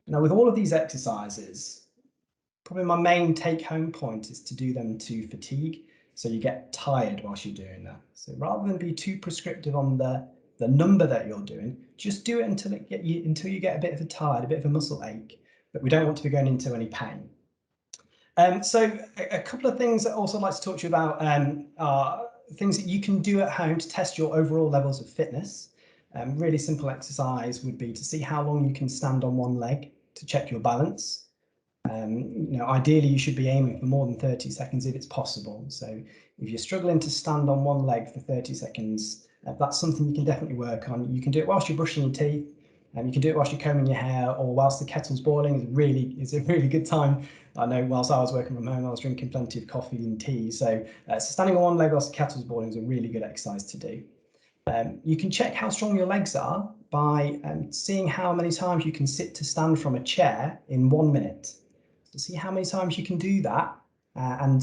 Now, with all of these exercises, probably my main take-home point is to do them to fatigue, so you get tired whilst you're doing that. So rather than be too prescriptive on the number that you're doing, just do it until you get a bit of a tired, a bit of a muscle ache, but we don't want to be going into any pain. So a couple of things that I'd also like to talk to you about are things that you can do at home to test your overall levels of fitness. Really simple exercise would be to see how long you can stand on one leg to check your balance. Ideally you should be aiming for more than 30 seconds if it's possible. So if you're struggling to stand on one leg for 30 seconds, that's something you can definitely work on. You can do it whilst you're brushing your teeth, and you can do it whilst you're combing your hair, or whilst the kettle's boiling is a really good time. I know whilst I was working from home, I was drinking plenty of coffee and tea. So standing on one leg whilst the kettle's boiling is a really good exercise to do. You can check how strong your legs are by seeing how many times you can sit to stand from a chair in 1 minute. To see how many times you can do that and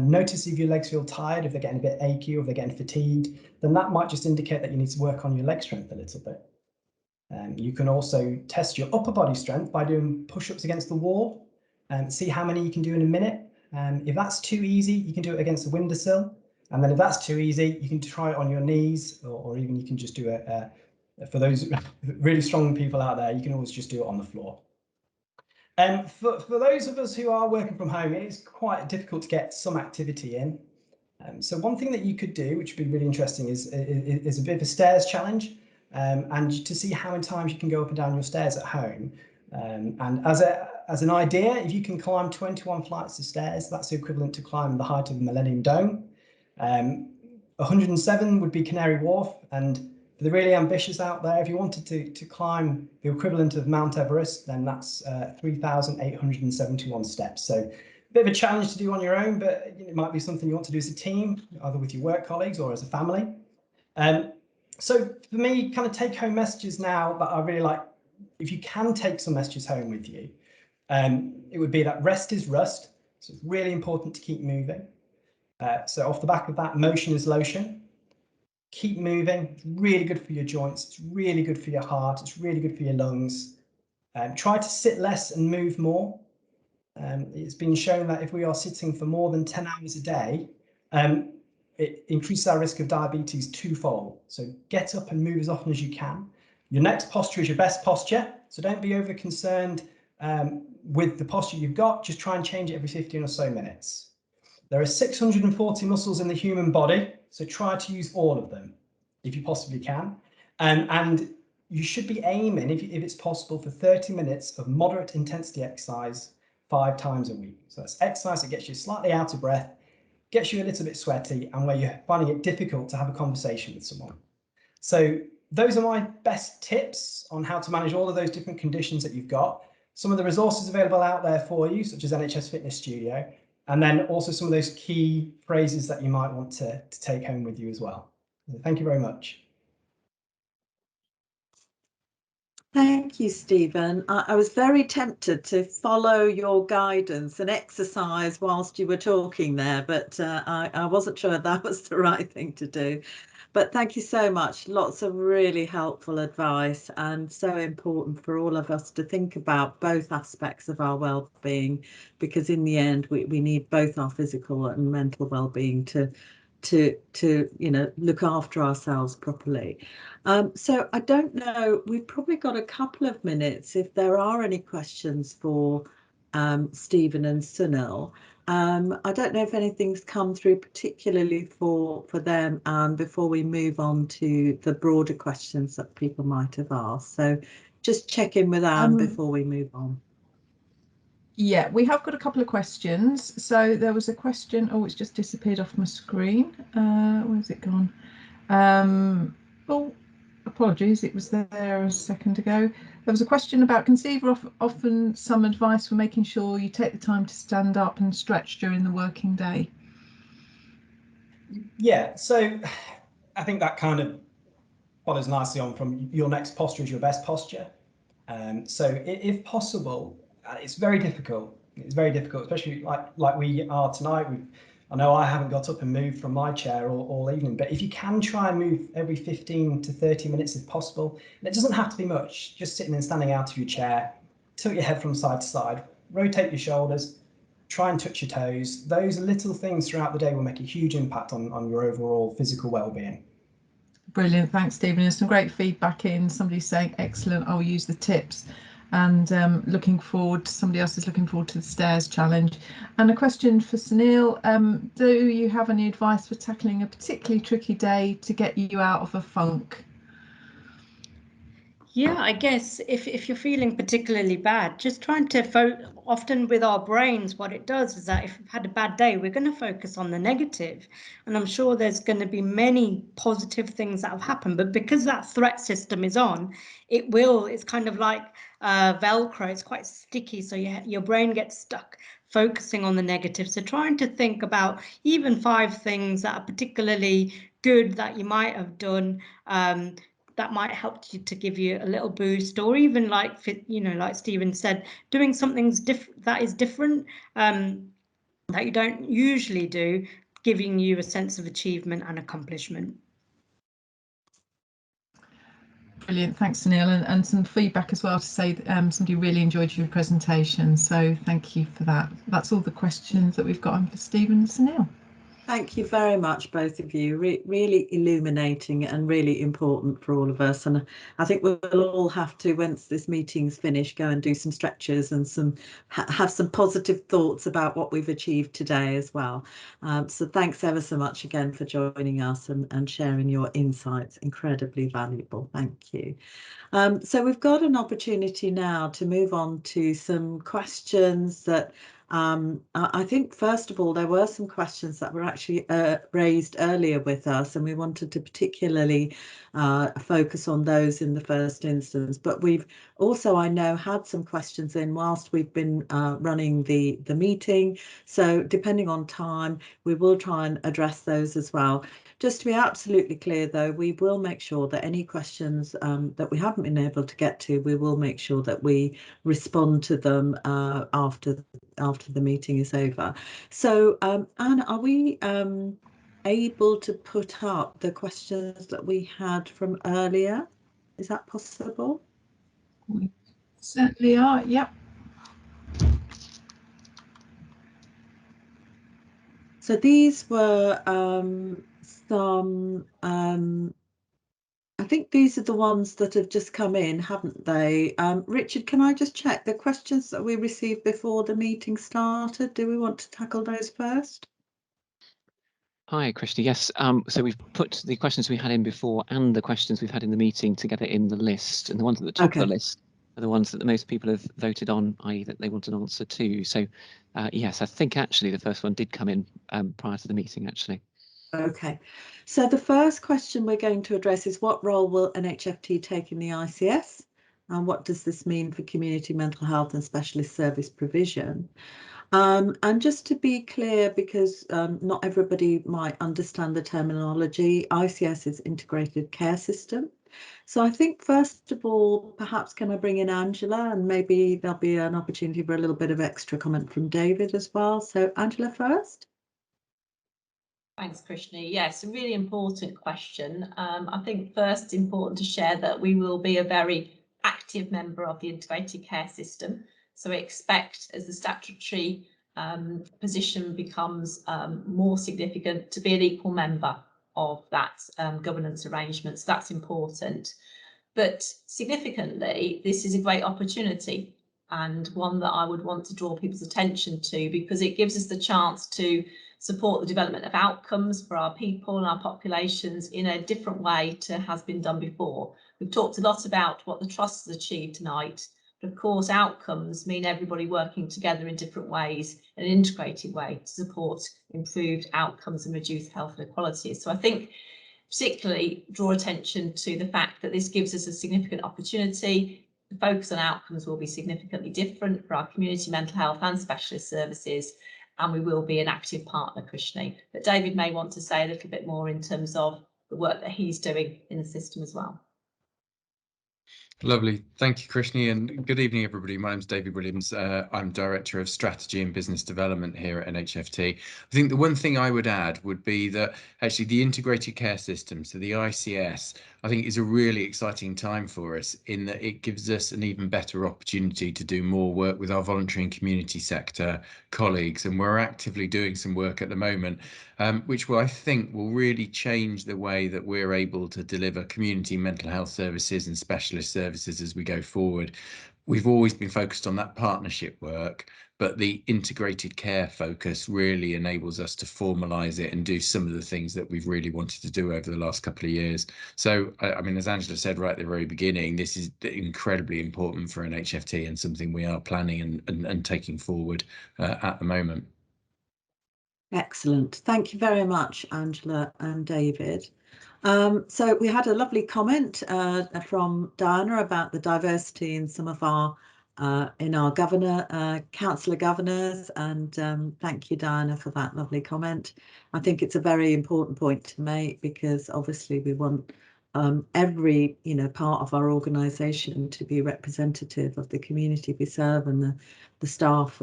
notice if your legs feel tired, if they're getting a bit achy or if they're getting fatigued, then that might just indicate that you need to work on your leg strength a little bit. You can also test your upper body strength by doing push-ups against the wall and see how many you can do in a minute. If that's too easy, you can do it against the windowsill. And then if that's too easy, you can try it on your knees, or even you can just do it, for those really strong people out there, you can always just do it on the floor. For those of us who are working from home, it is quite difficult to get some activity in. So one thing that you could do, which would be really interesting, is a bit of a stairs challenge, and to see how many times you can go up and down your stairs at home. And as an idea, if you can climb 21 flights of stairs, that's the equivalent to climbing the height of the Millennium Dome. 107 would be Canary Wharf, and for the really ambitious out there, if you wanted to climb the equivalent of Mount Everest, then that's 3,871 steps. So a bit of a challenge to do on your own, but it might be something you want to do as a team, either with your work colleagues or as a family. So for me, kind of take home messages now that I really like, if you can take some messages home with you, it would be that rest is rust. So it's really important to keep moving. So off the back of that, motion is lotion. Keep moving. It's really good for your joints. It's really good for your heart. It's really good for your lungs. Try to sit less and move more. It's been shown that if we are sitting for more than 10 hours a day, it increases our risk of diabetes twofold. So get up and move as often as you can. Your next posture is your best posture. So don't be over concerned with the posture you've got. Just try and change it every 15 or so minutes. There are 640 muscles in the human body, so try to use all of them if you possibly can. And you should be aiming, if it's possible, for 30 minutes of moderate intensity exercise 5 times a week. So that's exercise that gets you slightly out of breath, gets you a little bit sweaty, and where you're finding it difficult to have a conversation with someone. So those are my best tips on how to manage all of those different conditions that you've got. Some of the resources available out there for you, such as NHS Fitness Studio, and then also some of those key phrases that you might want to take home with you as well. Thank you very much. Thank you, Stephen. I was very tempted to follow your guidance and exercise whilst you were talking there, but I wasn't sure that was the right thing to do. But thank you so much. Lots of really helpful advice, and so important for all of us to think about both aspects of our well-being, because in the end we need both our physical and mental well-being to look after ourselves properly. So I don't know, we've probably got a couple of minutes if there are any questions for Stephen and Sunil. I don't know if anything's come through particularly for them before we move on to the broader questions that people might have asked. So just check in with Anne before we move on. Yeah, we have got a couple of questions. So there was a question, oh, it's just disappeared off my screen. Where's it gone? Oh, apologies, it was there a second ago. There was a question about, can Steve often some advice for making sure you take the time to stand up and stretch during the working day? Yeah, so I think that kind of follows nicely on from your next posture is your best posture. So if possible, it's very difficult. It's very difficult, especially like we are tonight. I know I haven't got up and moved from my chair all evening, but if you can try and move every 15 to 30 minutes if possible, and it doesn't have to be much, just sitting and standing out of your chair, tilt your head from side to side, rotate your shoulders, try and touch your toes. Those little things throughout the day will make a huge impact on your overall physical well-being. Brilliant, thanks Stephen. There's some great feedback in. Somebody's saying excellent, I'll use the tips. And looking forward, somebody else is looking forward to the stairs challenge. And a question for Sunil, do you have any advice for tackling a particularly tricky day to get you out of a funk? Yeah, I guess if you're feeling particularly bad, just trying to often with our brains, what it does is that if we've had a bad day, we're going to focus on the negative. And I'm sure there's going to be many positive things that have happened, but because that threat system is on, it's kind of like Velcro, it's quite sticky. So your brain gets stuck focusing on the negative. So trying to think about even 5 things that are particularly good that you might have done, that might help you to give you a little boost, or even like Stephen said, doing something that is different, that you don't usually do, giving you a sense of achievement and accomplishment. Brilliant, thanks Sunil, and some feedback as well to say that somebody really enjoyed your presentation, so thank you for that. That's all the questions that we've got on for Stephen and Sunil. Thank you very much, both of you. Really illuminating and really important for all of us. And I think we'll all have to, once this meeting's finished, go and do some stretches and have some positive thoughts about what we've achieved today as well. So thanks ever so much again for joining us and sharing your insights. Incredibly valuable. Thank you. So we've got an opportunity now to move on to some questions that I think, first of all, there were some questions that were actually raised earlier with us, and we wanted to particularly focus on those in the first instance. But we've also, I know, had some questions in whilst we've been running the meeting. So depending on time, we will try and address those as well. Just to be absolutely clear, though, we will make sure that any questions that we haven't been able to get to, we will make sure that we respond to them after the meeting is over. So, Anne, are we able to put up the questions that we had from earlier? Is that possible? We certainly are, yep. So these were I think these are the ones that have just come in, haven't they? Richard, can I just check the questions that we received before the meeting started? Do we want to tackle those first? Hi, Christy. Yes, so we've put the questions we had in before and the questions we've had in the meeting together in the list, and the ones at the top of the list are the ones that the most people have voted on, i.e. that they want an answer to. So yes, I think actually the first one did come in prior to the meeting, actually. Okay, so the first question we're going to address is, what role will Nhft take in the ICS, and what does this mean for community mental health and specialist service provision? And just to be clear, because not everybody might understand the terminology, ICS is Integrated Care System. So I think first of all, perhaps can I bring in Angela, and maybe there'll be an opportunity for a little bit of extra comment from David as well. So Angela first. Thanks, Krishni. Yes, a really important question. I think first important to share that we will be a very active member of the integrated care system. So we expect, as the statutory position becomes more significant, to be an equal member of that governance arrangement. So that's important. But significantly, this is a great opportunity, and one that I would want to draw people's attention to, because it gives us the chance to support the development of outcomes for our people and our populations in a different way to has been done before. We've talked a lot about what the Trust has achieved tonight, but of course outcomes mean everybody working together in different ways, in an integrated way, to support improved outcomes and reduce health inequalities. So I think particularly draw attention to the fact that this gives us a significant opportunity. The focus on outcomes will be significantly different for our community mental health and specialist services, and we will be an active partner, Krishni. But David may want to say a little bit more in terms of the work that he's doing in the system as well. Lovely. Thank you, Krishni, and good evening, everybody. My name's David Williams. I'm Director of Strategy and Business Development here at Nhft. I think the one thing I would add would be that actually the integrated care system, so the ICS, I think is a really exciting time for us in that it gives us an even better opportunity to do more work with our voluntary and community sector colleagues. And we're actively doing some work at the moment, which I think will really change the way that we're able to deliver community mental health services and specialist services as we go forward. We've always been focused on that partnership work, but the integrated care focus really enables us to formalise it and do some of the things that we've really wanted to do over the last couple of years. So, I mean, as Angela said right at the very beginning, this is incredibly important for Nhft and something we are planning and taking forward at the moment. Excellent. Thank you very much, Angela and David. So we had a lovely comment from Diana about the diversity in some of our councillor governors, and thank you, Diana, for that lovely comment. I think it's a very important point to make, because obviously we want every part of our organisation to be representative of the community we serve and the staff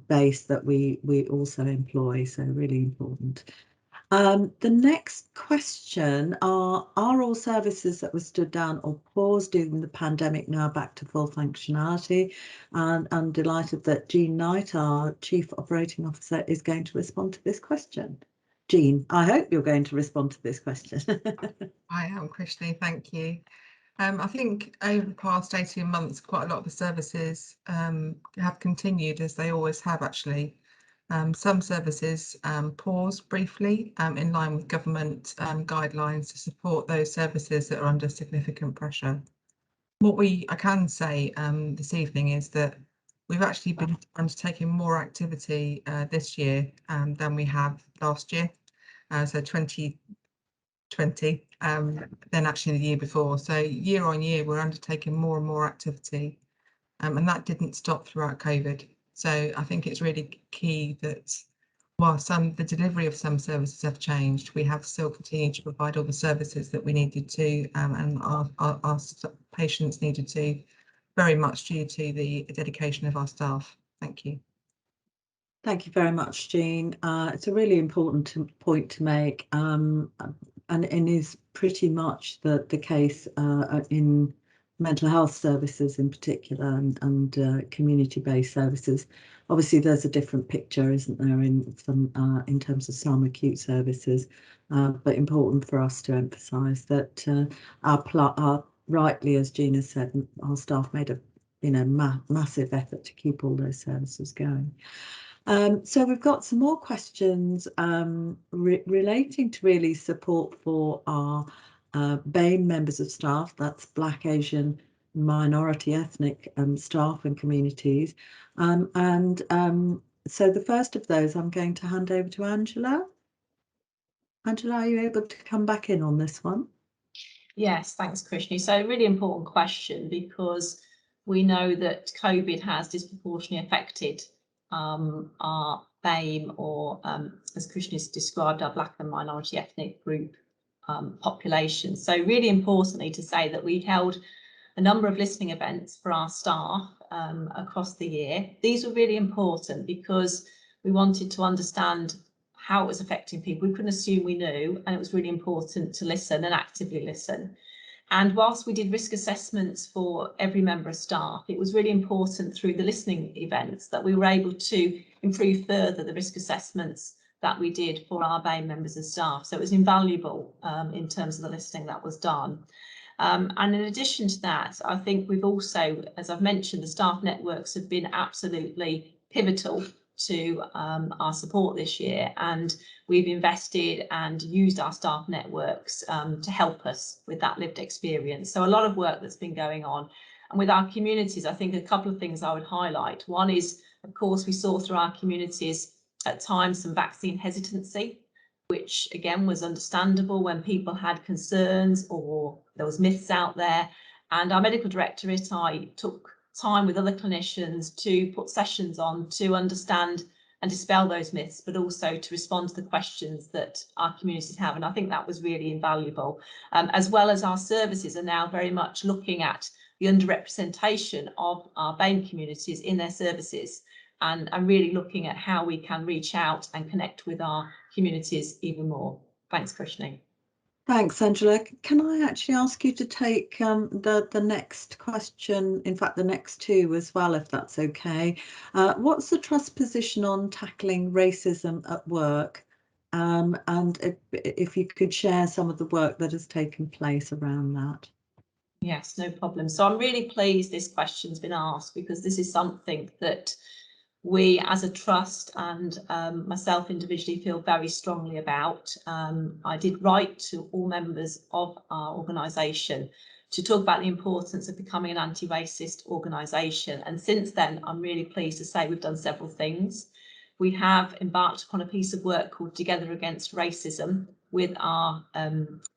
base that we also employ. So really important. The next question are all services that were stood down or paused during the pandemic now back to full functionality? And I'm delighted that Jean Knight, our Chief Operating Officer, is going to respond to this question. Jean, I hope you're going to respond to this question. I am, Krishni, thank you. I think over the past 18 months, quite a lot of the services have continued, as they always have actually. Some services paused briefly in line with government guidelines to support those services that are under significant pressure. What I can say this evening is that we've actually been undertaking more activity this year than we have last year, so 2020, than actually the year before. So year on year, we're undertaking more and more activity, and that didn't stop throughout COVID. So I think it's really key that while the delivery of some services have changed, we have still continued to provide all the services that we needed to, and our patients needed to, very much due to the dedication of our staff. Thank you. Thank you very much, Jean. It's a really important point to make, and it is pretty much the case in mental health services in particular, and community-based services. Obviously, there's a different picture, isn't there, in terms of some acute services, but important for us to emphasise that our rightly, as Gina said, our staff made a massive effort to keep all those services going. So we've got some more questions relating to really support for our BAME members of staff, that's Black, Asian, minority ethnic staff and communities. So the first of those I'm going to hand over to Angela. Angela, are you able to come back in on this one? Yes, thanks, Krishni. So a really important question, because we know that COVID has disproportionately affected our BAME, or as Krishni has described, our Black and minority ethnic group population. So really importantly to say that we held a number of listening events for our staff across the year. These were really important because we wanted to understand how it was affecting people. We couldn't assume we knew, and it was really important to listen and actively listen. And whilst we did risk assessments for every member of staff, it was really important through the listening events that we were able to improve further the risk assessments that we did for our BAME members of staff. So it was invaluable in terms of the listening that was done. And in addition to that, I think we've also, as I've mentioned, the staff networks have been absolutely pivotal to our support this year, and we've invested and used our staff networks to help us with that lived experience. So a lot of work that's been going on. And with our communities, I think a couple of things I would highlight. One is, of course, we saw through our communities at times some vaccine hesitancy, which again was understandable when people had concerns or there was myths out there. And our medical directorate, I took time with other clinicians to put sessions on to understand and dispel those myths, but also to respond to the questions that our communities have. And I think that was really invaluable, as well as our services are now very much looking at the underrepresentation of our BAME communities in their services, and really looking at how we can reach out and connect with our communities even more. Thanks, Krishni. Thanks, Angela. Can I actually ask you to take the next question, in fact, the next two as well, if that's okay? What's the Trust position on tackling racism at work? And if you could share some of the work that has taken place around that. Yes, no problem. So I'm really pleased this question's been asked, because this is something that we as a trust and myself individually feel very strongly about. I did write to all members of our organisation to talk about the importance of becoming an anti-racist organisation. And since then, I'm really pleased to say we've done several things. We have embarked upon a piece of work called Together Against Racism with our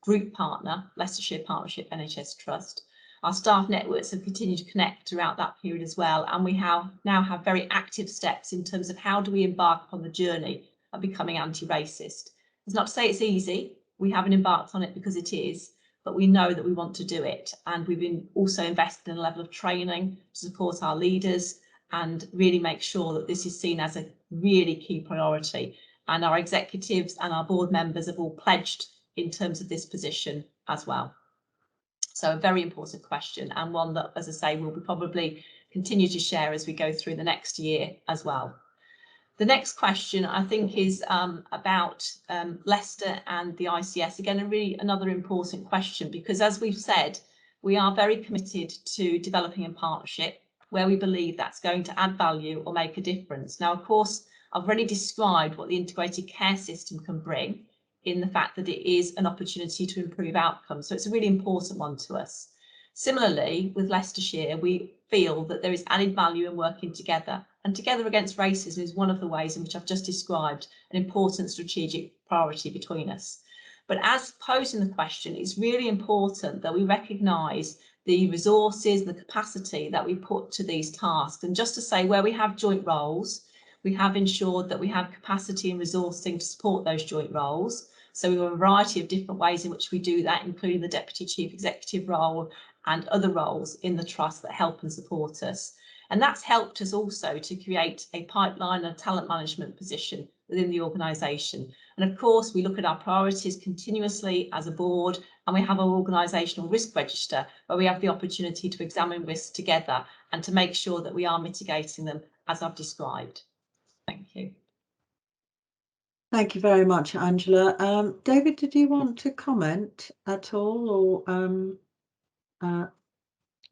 group partner, Leicestershire Partnership NHS Trust. Our staff networks have continued to connect throughout that period as well, and we now have very active steps in terms of how do we embark upon the journey of becoming anti-racist. It's not to say it's easy. We haven't embarked on it because it is, but we know that we want to do it, and we've been also invested in a level of training to support our leaders and really make sure that this is seen as a really key priority. And our executives and our board members have all pledged in terms of this position as well. So a very important question, and one that, as I say, we'll probably continue to share as we go through the next year as well. The next question, I think, is about Leicester and the ICS. Again, another important question, because as we've said, we are very committed to developing a partnership where we believe that's going to add value or make a difference. Now, of course, I've already described what the integrated care system can bring, in the fact that it is an opportunity to improve outcomes. So it's a really important one to us. Similarly, with Leicestershire, we feel that there is added value in working together, and Together Against Racism is one of the ways in which I've just described an important strategic priority between us. But as posing the question, it's really important that we recognise the resources, the capacity that we put to these tasks. And just to say, where we have joint roles, we have ensured that we have capacity and resourcing to support those joint roles. So we have a variety of different ways in which we do that, including the Deputy Chief Executive role and other roles in the Trust that help and support us. And that's helped us also to create a pipeline and talent management position within the organisation. And of course, we look at our priorities continuously as a board, and we have our organisational risk register where we have the opportunity to examine risks together and to make sure that we are mitigating them as I've described. Thank you. Thank you very much, Angela. David, did you want to comment at all, or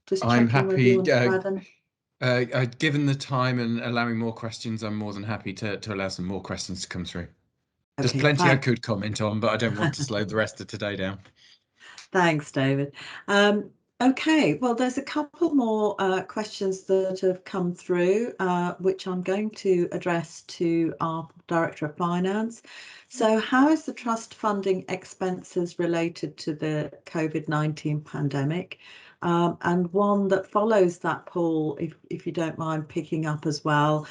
just I'm happy. Given the time and allowing more questions, I'm more than happy to allow some more questions to come through. There's plenty I could comment on, but I don't want to slow the rest of today down. Thanks, David. Okay, well, there's a couple more questions that have come through, which I'm going to address to our Director of Finance. So how is the Trust funding expenses related to the COVID-19 pandemic? And one that follows that, Paul, if you don't mind picking up as well,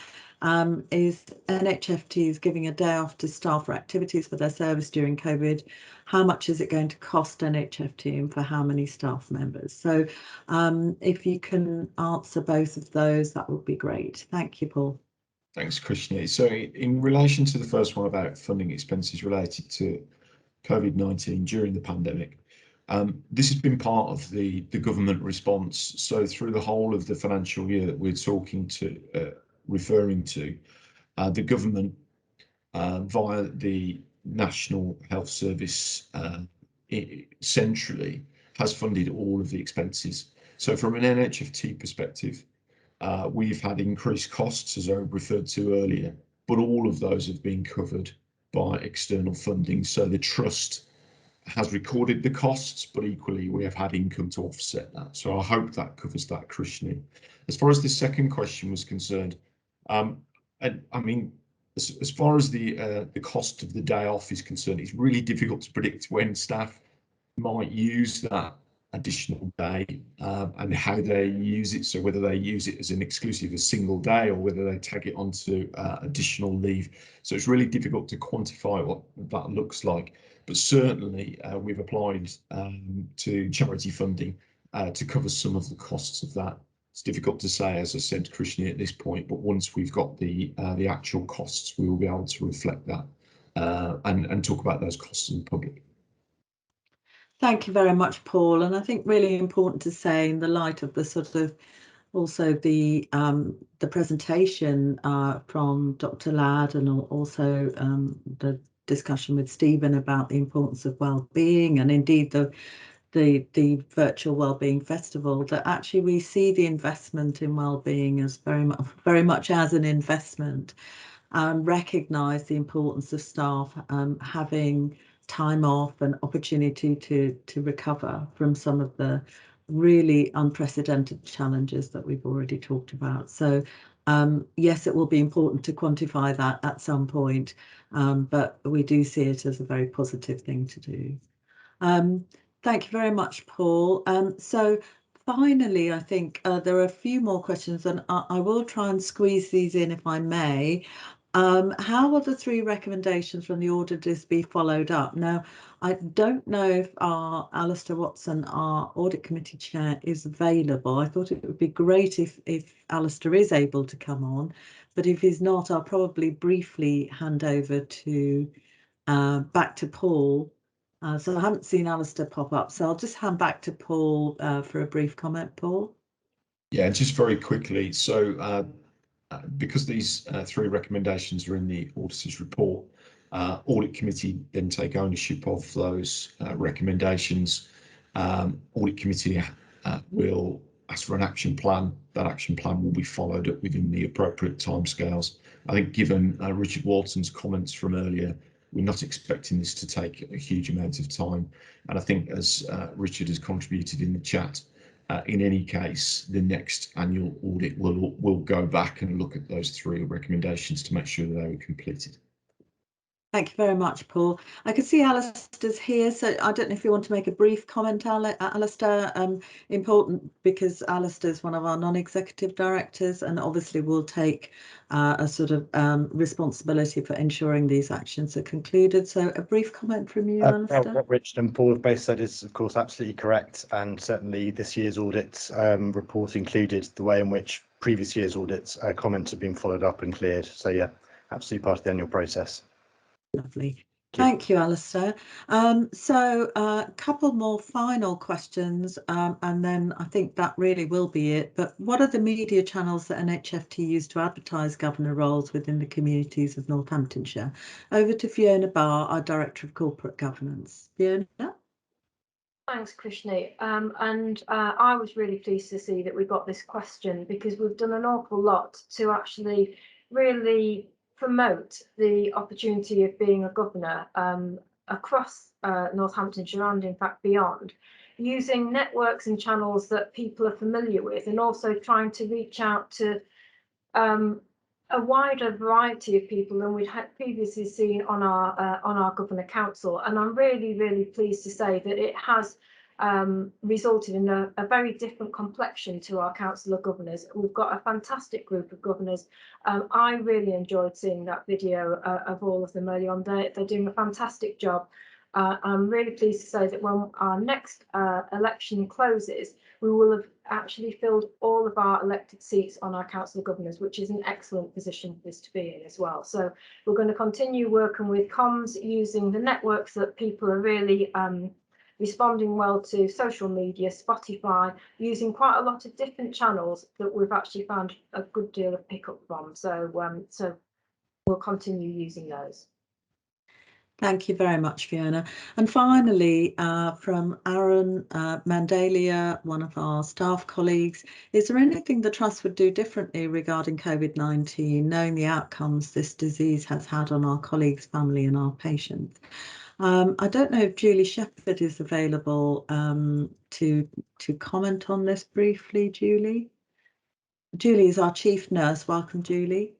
is Nhft is giving a day off to staff for activities for their service during COVID. how much is it going to cost NHFT and for how many staff members? So if you can answer both of those, that would be great. Thank you, Paul. Thanks, Krishna. So in relation to the first one about funding expenses related to COVID-19 during the pandemic, this has been part of the government response. So through the whole of the financial year that we're referring to, the government via the National Health Service centrally has funded all of the expenses. So from an NHFT perspective, we've had increased costs, as I referred to earlier, but all of those have been covered by external funding. So the trust has recorded the costs, but equally we have had income to offset that. So I hope that covers that, Krishna. As far as the second question was concerned, and I mean, as far as the cost of the day off is concerned, it's really difficult to predict when staff might use that additional day and how they use it. So whether they use it as an exclusive, a single day, or whether they tag it onto additional leave. So it's really difficult to quantify what that looks like. But certainly we've applied to charity funding to cover some of the costs of that. It's difficult to say, as I said, Krishna, at this point, but once we've got the actual costs, we will be able to reflect that and talk about those costs in public. Thank you very much, Paul. And I think really important to say, in the light of the sort of also the presentation from Dr. Ladd, and also the discussion with Stephen about the importance of well-being, and indeed the virtual Wellbeing Festival, that actually we see the investment in well-being as very much as an investment, recognise the importance of staff having time off and opportunity to recover from some of the really unprecedented challenges that we've already talked about. So yes, it will be important to quantify that at some point, but we do see it as a very positive thing to do. Thank you very much, Paul. So finally, I think there are a few more questions, and I will try and squeeze these in if I may. How will the 3 recommendations from the auditors be followed up? Now, I don't know if our Alistair Watson, our audit committee chair, is available. I thought it would be great if Alistair is able to come on, but if he's not, I'll probably briefly hand over to back to Paul. So I haven't seen Alistair pop up, so I'll just hand back to Paul for a brief comment. Paul? Yeah, just very quickly. So because these 3 recommendations are in the auditor's report, audit committee then take ownership of those recommendations. Audit committee will ask for an action plan. That action plan will be followed up within the appropriate timescales. I think given Richard Walton's comments from earlier, we're not expecting this to take a huge amount of time. And I think, as Richard has contributed in the chat, in any case, the next annual audit will go back and look at those 3 recommendations to make sure that they were completed. Thank you very much, Paul. I can see Alistair's here, so I don't know if you want to make a brief comment, Alistair. Important because Alistair's one of our non-executive directors, and obviously will take a sort of responsibility for ensuring these actions are concluded. So a brief comment from you, Alistair. What Richard and Paul have both said is, of course, absolutely correct, and certainly this year's audit report included the way in which previous year's audits comments have been followed up and cleared. So yeah, absolutely part of the annual process. Lovely. Thank you, Alistair. So a couple more final questions, and then I think that really will be it. But what are the media channels that NHFT use to advertise governor roles within the communities of Northamptonshire? Over to Fiona Barr, our Director of Corporate Governance. Fiona? Thanks, Krishna. I was really pleased to see that we got this question, because we've done an awful lot to actually really promote the opportunity of being a governor across Northamptonshire and in fact beyond, using networks and channels that people are familiar with, and also trying to reach out to a wider variety of people than we'd had previously seen on our Governor Council. And I'm really, really pleased to say that it has resulted in a very different complexion to our Council of Governors. We've got a fantastic group of governors. I really enjoyed seeing that video of all of them early on. They're doing a fantastic job. I'm really pleased to say that when our next election closes, we will have actually filled all of our elected seats on our Council of Governors, which is an excellent position for this to be in as well. So we're going to continue working with comms, using the networks that people are really responding well to, social media, Spotify, using quite a lot of different channels that we've actually found a good deal of pickup from. So we'll continue using those. Thank you very much, Fiona. And finally, from Aaron Mandalia, one of our staff colleagues, is there anything the Trust would do differently regarding COVID-19, knowing the outcomes this disease has had on our colleagues, family and our patients? I don't know if Julie Shepherd is available to comment on this briefly, Julie. Julie is our Chief Nurse. Welcome, Julie.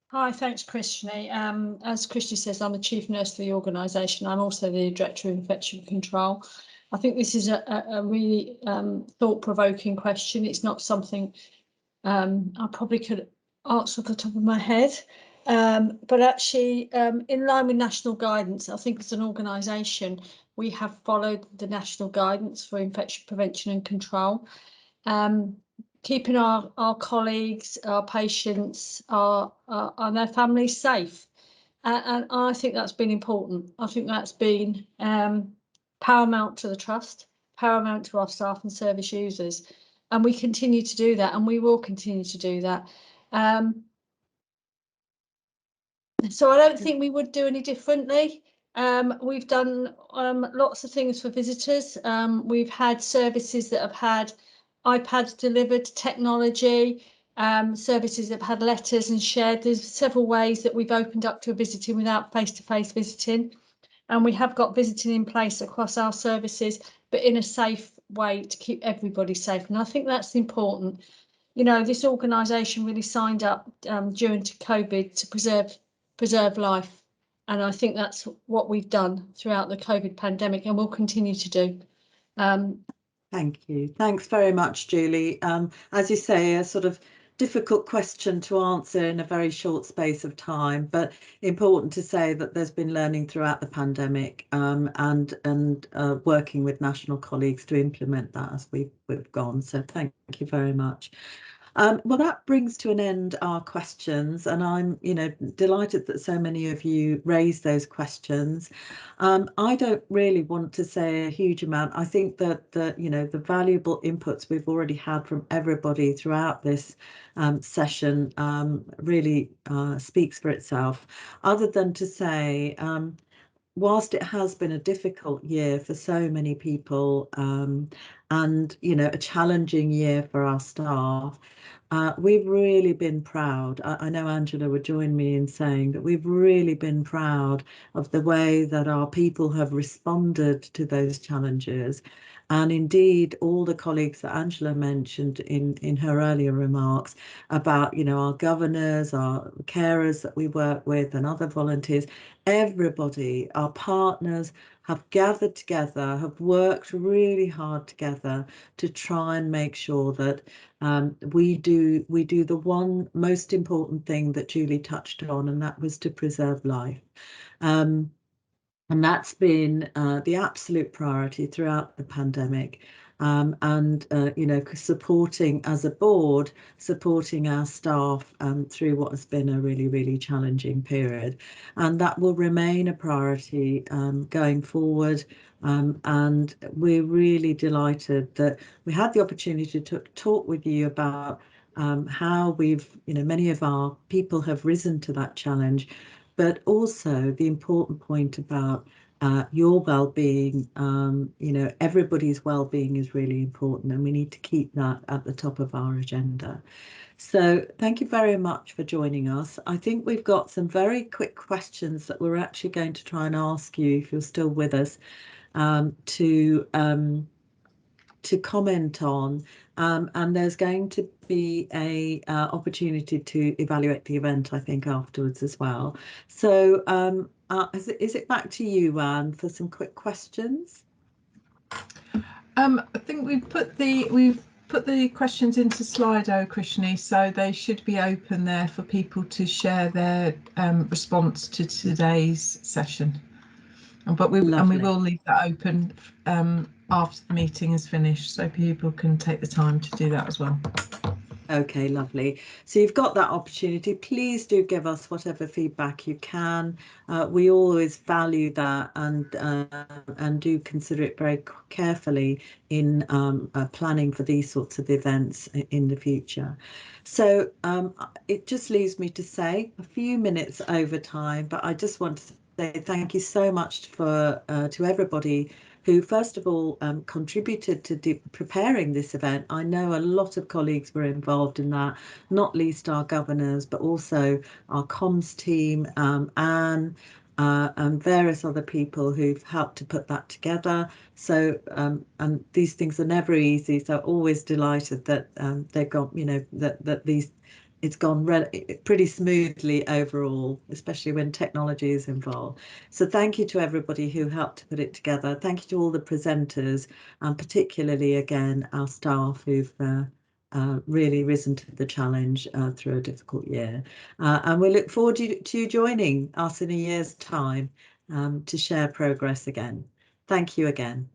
Hi, thanks, Christy. As Christy says, I'm the Chief Nurse for the organisation. I'm also the Director of Infection Control. I think this is a really thought-provoking question. It's not something I probably could answer off the top of my head. But actually, in line with national guidance, I think as an organisation, we have followed the national guidance for infection prevention and control. Keeping our colleagues, our patients, and their families safe. And I think that's been important. I think that's been paramount to the Trust, paramount to our staff and service users. And we continue to do that, and we will continue to do that. So I don't think we would do any differently. We've done lots of things for visitors. We've had services that have had iPads delivered, technology, services that have had letters and shared. There's several ways that we've opened up to visiting without face-to-face visiting. And we have got visiting in place across our services, but in a safe way to keep everybody safe. And I think that's important. You know, this organisation really signed up during COVID to preserve life. And I think that's what we've done throughout the COVID pandemic and will continue to do. Thank you. Thanks very much, Julie. As you say, a sort of difficult question to answer in a very short space of time, but important to say that there's been learning throughout the pandemic and working with national colleagues to implement that as we've gone. So thank you very much. Well, that brings to an end our questions, and I'm, delighted that so many of you raised those questions. I don't really want to say a huge amount. I think that the valuable inputs we've already had from everybody throughout this session really speaks for itself. Other than to say, whilst it has been a difficult year for so many people, and a challenging year for our staff, we've really been proud. I know Angela would join me in saying that we've really been proud of the way that our people have responded to those challenges. And indeed, all the colleagues that Angela mentioned in her earlier remarks about, our governors, our carers that we work with and other volunteers, everybody, our partners, have gathered together, have worked really hard together to try and make sure that we do the one most important thing that Julie touched on, and that was to preserve life. And that's been the absolute priority throughout the pandemic. Supporting as a board, supporting our staff through what has been a really, really challenging period. And that will remain a priority going forward. And we're really delighted that we had the opportunity to talk with you about how many of our people have risen to that challenge, but also the important point about your well-being. Everybody's well-being is really important, and we need to keep that at the top of our agenda. So thank you very much for joining us. I think we've got some very quick questions that we're actually going to try and ask you, if you're still with us, to comment on, and there's going to be a opportunity to evaluate the event, I think, afterwards as well. So is it back to you, Anne, for some quick questions? I think we've put the questions into Slido, Krishni, so they should be open there for people to share their response to today's session. But we Lovely. will leave that open after the meeting is finished, so people can take the time to do that as well. Okay, lovely. So you've got that opportunity. Please do give us whatever feedback you can. We always value that and do consider it very carefully in planning for these sorts of events in the future. So it just leaves me to say a few minutes over time, but I just want to say thank you so much for to everybody who first of all contributed to preparing this event. I know a lot of colleagues were involved in that, not least our governors, but also our comms team, Anne, and various other people who've helped to put that together. So, and these things are never easy. So always delighted that they've got, you know, that these, it's gone pretty smoothly overall, especially when technology is involved. So thank you to everybody who helped to put it together. Thank you to all the presenters, and particularly again our staff who've really risen to the challenge through a difficult year. And we look forward to you joining us in a year's time to share progress again. Thank you again.